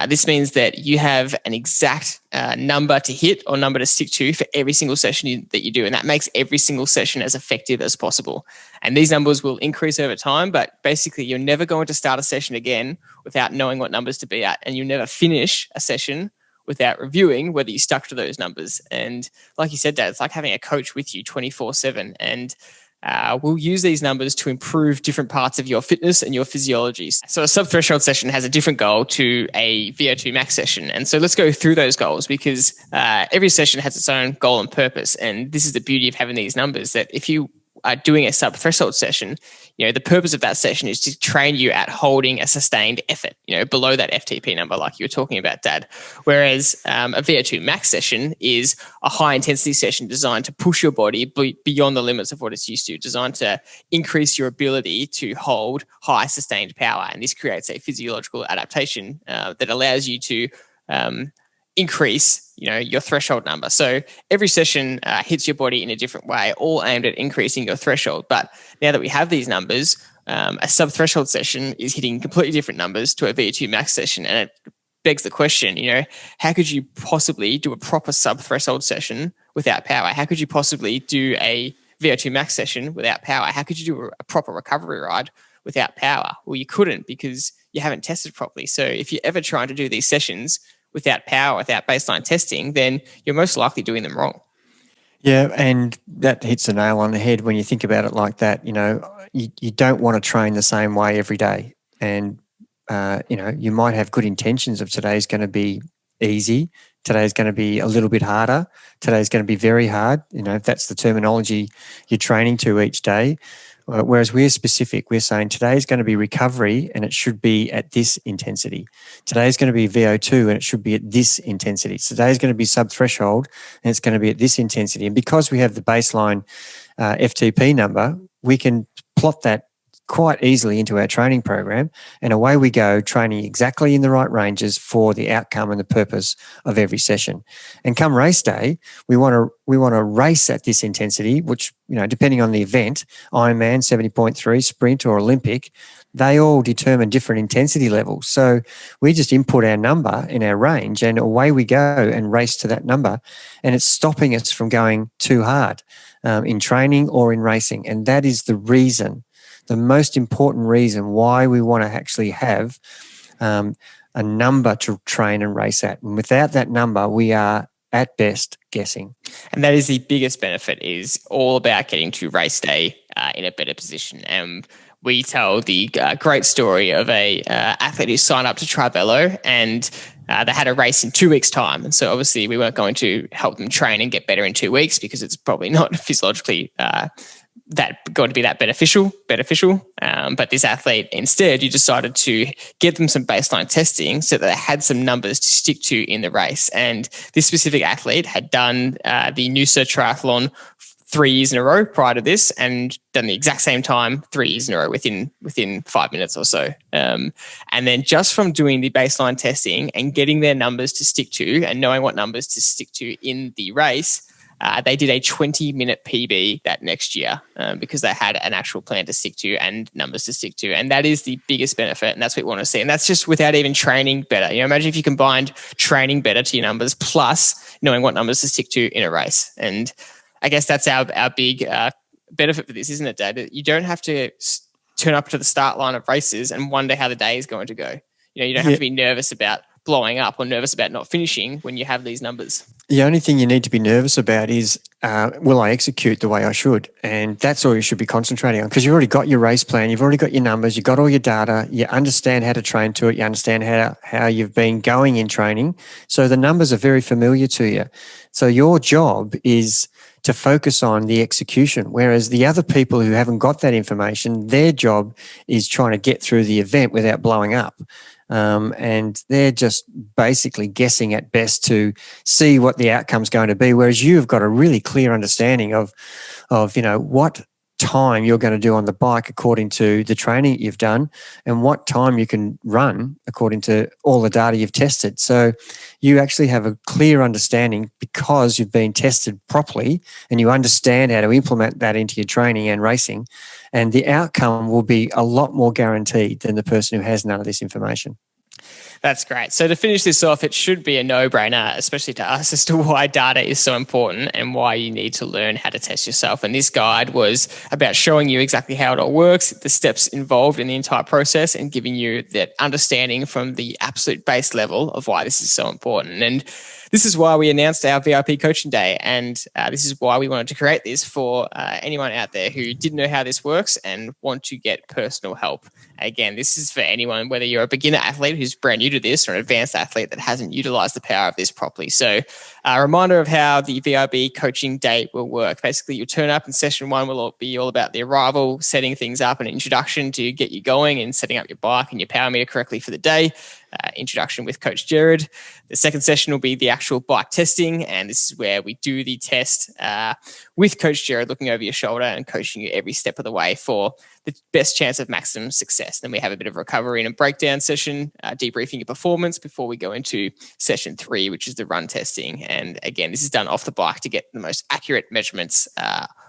This means that you have an exact number to hit or number to stick to for every single session that you do. And that makes every single session as effective as possible. And these numbers will increase over time, but basically you're never going to start a session again without knowing what numbers to be at. And you'll never finish a session without reviewing whether you stuck to those numbers. And like you said, Dad, it's like having a coach with you 24/7. And we'll use these numbers to improve different parts of your fitness and your physiology. So a sub-threshold session has a different goal to a VO2 max session. And so let's go through those goals, because every session has its own goal and purpose. And this is the beauty of having these numbers, that if you are doing a sub-threshold session, the purpose of that session is to train you at holding a sustained effort, below that FTP number, like you were talking about, Dad. Whereas a VO2 max session is a high intensity session designed to push your body beyond the limits of what it's used to, designed to increase your ability to hold high sustained power. And this creates a physiological adaptation that allows you to increase your threshold number. So every session hits your body in a different way, all aimed at increasing your threshold. But now that we have these numbers, a sub-threshold session is hitting completely different numbers to a VO2 max session. And it begs the question, how could you possibly do a proper sub-threshold session without power? How could you possibly do a VO2 max session without power? How could you do a proper recovery ride without power? Well, you couldn't, because you haven't tested properly. So if you're ever trying to do these sessions without power, without baseline testing, then you're most likely doing them wrong. Yeah, and that hits the nail on the head when you think about it like that. You don't want to train the same way every day. And, you might have good intentions of today's going to be easy, today's going to be a little bit harder, today's going to be very hard, if that's the terminology you're training to each day. Whereas we're specific, we're saying today's going to be recovery and it should be at this intensity. Today's going to be VO2 and it should be at this intensity. Today's going to be sub-threshold and it's going to be at this intensity. And because we have the baseline FTP number, we can plot that quite easily into our training program, and away we go, training exactly in the right ranges for the outcome and the purpose of every session. And come race day, we want to race at this intensity, which, depending on the event, Ironman 70.3, sprint or Olympic, they all determine different intensity levels. So we just input our number in our range and away we go and race to that number. And it's stopping us from going too hard in training or in racing. And that is the reason, the most important reason why we want to actually have a number to train and race at. And without that number, we are at best guessing. And that is the biggest benefit, is all about getting to race day in a better position. And we tell the great story of a athlete who signed up to TriVelo and they had a race in 2 weeks' time. And so obviously we weren't going to help them train and get better in 2 weeks, because it's probably not physiologically that going to be that beneficial. But this athlete, instead, you decided to give them some baseline testing so that they had some numbers to stick to in the race. And this specific athlete had done the Noosa Triathlon 3 years in a row prior to this, and done the exact same time 3 years in a row within 5 minutes or so. And then just from doing the baseline testing and getting their numbers to stick to and knowing what numbers to stick to in the race, they did a 20-minute PB that next year because they had an actual plan to stick to and numbers to stick to. And that is the biggest benefit, and that's what we want to see. And that's just without even training better. Imagine if you combined training better to your numbers plus knowing what numbers to stick to in a race. And I guess that's our big benefit for this, isn't it, Dad? You don't have to turn up to the start line of races and wonder how the day is going to go. You don't have to be nervous about blowing up or nervous about not finishing when you have these numbers. The only thing you need to be nervous about is, will I execute the way I should? And that's all you should be concentrating on, because you've already got your race plan, you've already got your numbers, you've got all your data, you understand how to train to it, you understand how you've been going in training. So the numbers are very familiar to you. So your job is to focus on the execution, whereas the other people who haven't got that information, their job is trying to get through the event without blowing up. And they're just basically guessing at best to see what the outcome's going to be, whereas you've got a really clear understanding of what time you're going to do on the bike according to the training you've done and what time you can run according to all the data you've tested. So you actually have a clear understanding because you've been tested properly and you understand how to implement that into your training and racing, and the outcome will be a lot more guaranteed than the person who has none of this information. That's great. So to finish this off, it should be a no-brainer, especially to us, as to why data is so important and why you need to learn how to test yourself. And this guide was about showing you exactly how it all works, the steps involved in the entire process, and giving you that understanding from the absolute base level of why this is so important. And this is why we announced our VIP coaching day. And this is why we wanted to create this for anyone out there who didn't know how this works and want to get personal help. Again, this is for anyone, whether you're a beginner athlete who's brand new to this or an advanced athlete that hasn't utilized the power of this properly. So a reminder of how the VIB coaching day will work. Basically, you turn up and session one will be all about the arrival, setting things up, an introduction to get you going and setting up your bike and your power meter correctly for the day. Introduction with Coach Gerard. The second session will be the actual bike testing, and this is where we do the test with Coach Gerard looking over your shoulder and coaching you every step of the way for the best chance of maximum success. Then we have a bit of recovery and a breakdown session, debriefing your performance before we go into session 3, which is the run testing. And again, this is done off the bike to get the most accurate measurements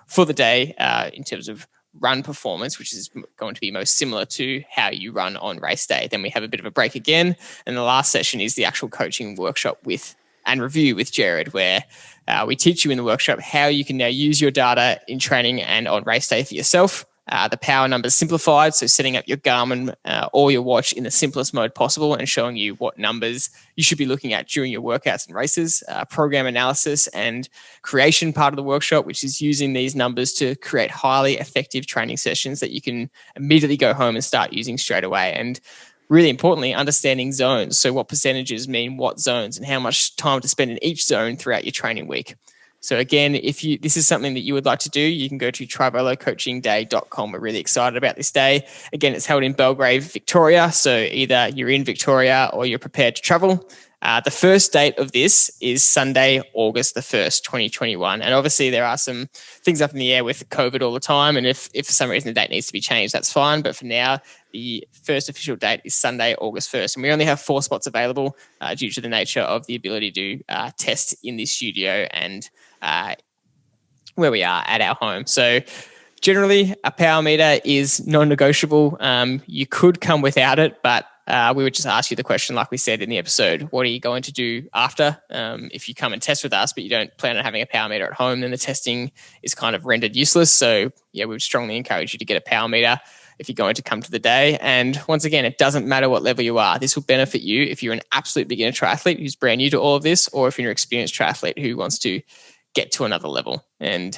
for the day in terms of run performance, which is going to be most similar to how you run on race day. Then we have a bit of a break again. And the last session is the actual coaching workshop and review with Gerard, where we teach you in the workshop how you can now use your data in training and on race day for yourself. The power numbers simplified, so setting up your Garmin or your watch in the simplest mode possible and showing you what numbers you should be looking at during your workouts and races. Program analysis and creation part of the workshop, which is using these numbers to create highly effective training sessions that you can immediately go home and start using straight away. And really importantly, understanding zones. So what percentages mean what zones and how much time to spend in each zone throughout your training week. So again, if this is something that you would like to do, you can go to TriVeloCoachingDay.com. We're really excited about this day. Again, it's held in Belgrave, Victoria. So either you're in Victoria or you're prepared to travel. The first date of this is Sunday, August the 1st, 2021. And obviously there are some things up in the air with COVID all the time. And if for some reason the date needs to be changed, that's fine. But for now, the first official date is Sunday, August 1st. And we only have 4 spots available due to the nature of the ability to test in this studio and where we are at our home. So generally, a power meter is non-negotiable. You could come without it, but we would just ask you the question, like we said in the episode, what are you going to do after? If you come and test with us, but you don't plan on having a power meter at home, then the testing is kind of rendered useless. So yeah, we would strongly encourage you to get a power meter if you're going to come to the day. And once again, it doesn't matter what level you are. This will benefit you if you're an absolute beginner triathlete who's brand new to all of this, or if you're an experienced triathlete who wants to get to another level. And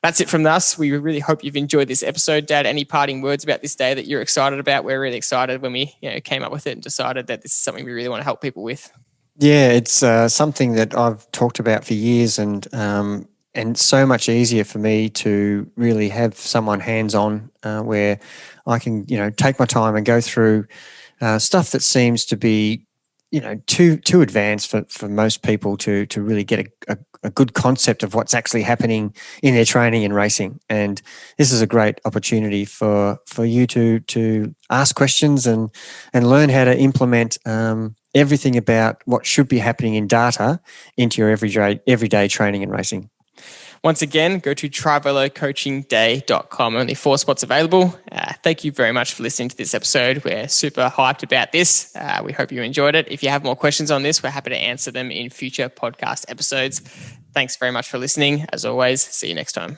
that's it from us. We really hope you've enjoyed this episode. Dad, any parting words about this day that you're excited about? We're really excited when we came up with it and decided that this is something we really want to help people with. Yeah, it's something that I've talked about for years, and so much easier for me to really have someone hands-on where I can, take my time and go through stuff that seems to be, too advanced for most people to really get a good concept of what's actually happening in their training and racing. And this is a great opportunity for you to ask questions and learn how to implement everything about what should be happening in data into your everyday training and racing. Once again, go to TriVeloCoachingDay.com. Only 4 spots available. Thank you very much for listening to this episode. We're super hyped about this. We hope you enjoyed it. If you have more questions on this, we're happy to answer them in future podcast episodes. Thanks very much for listening. As always, see you next time.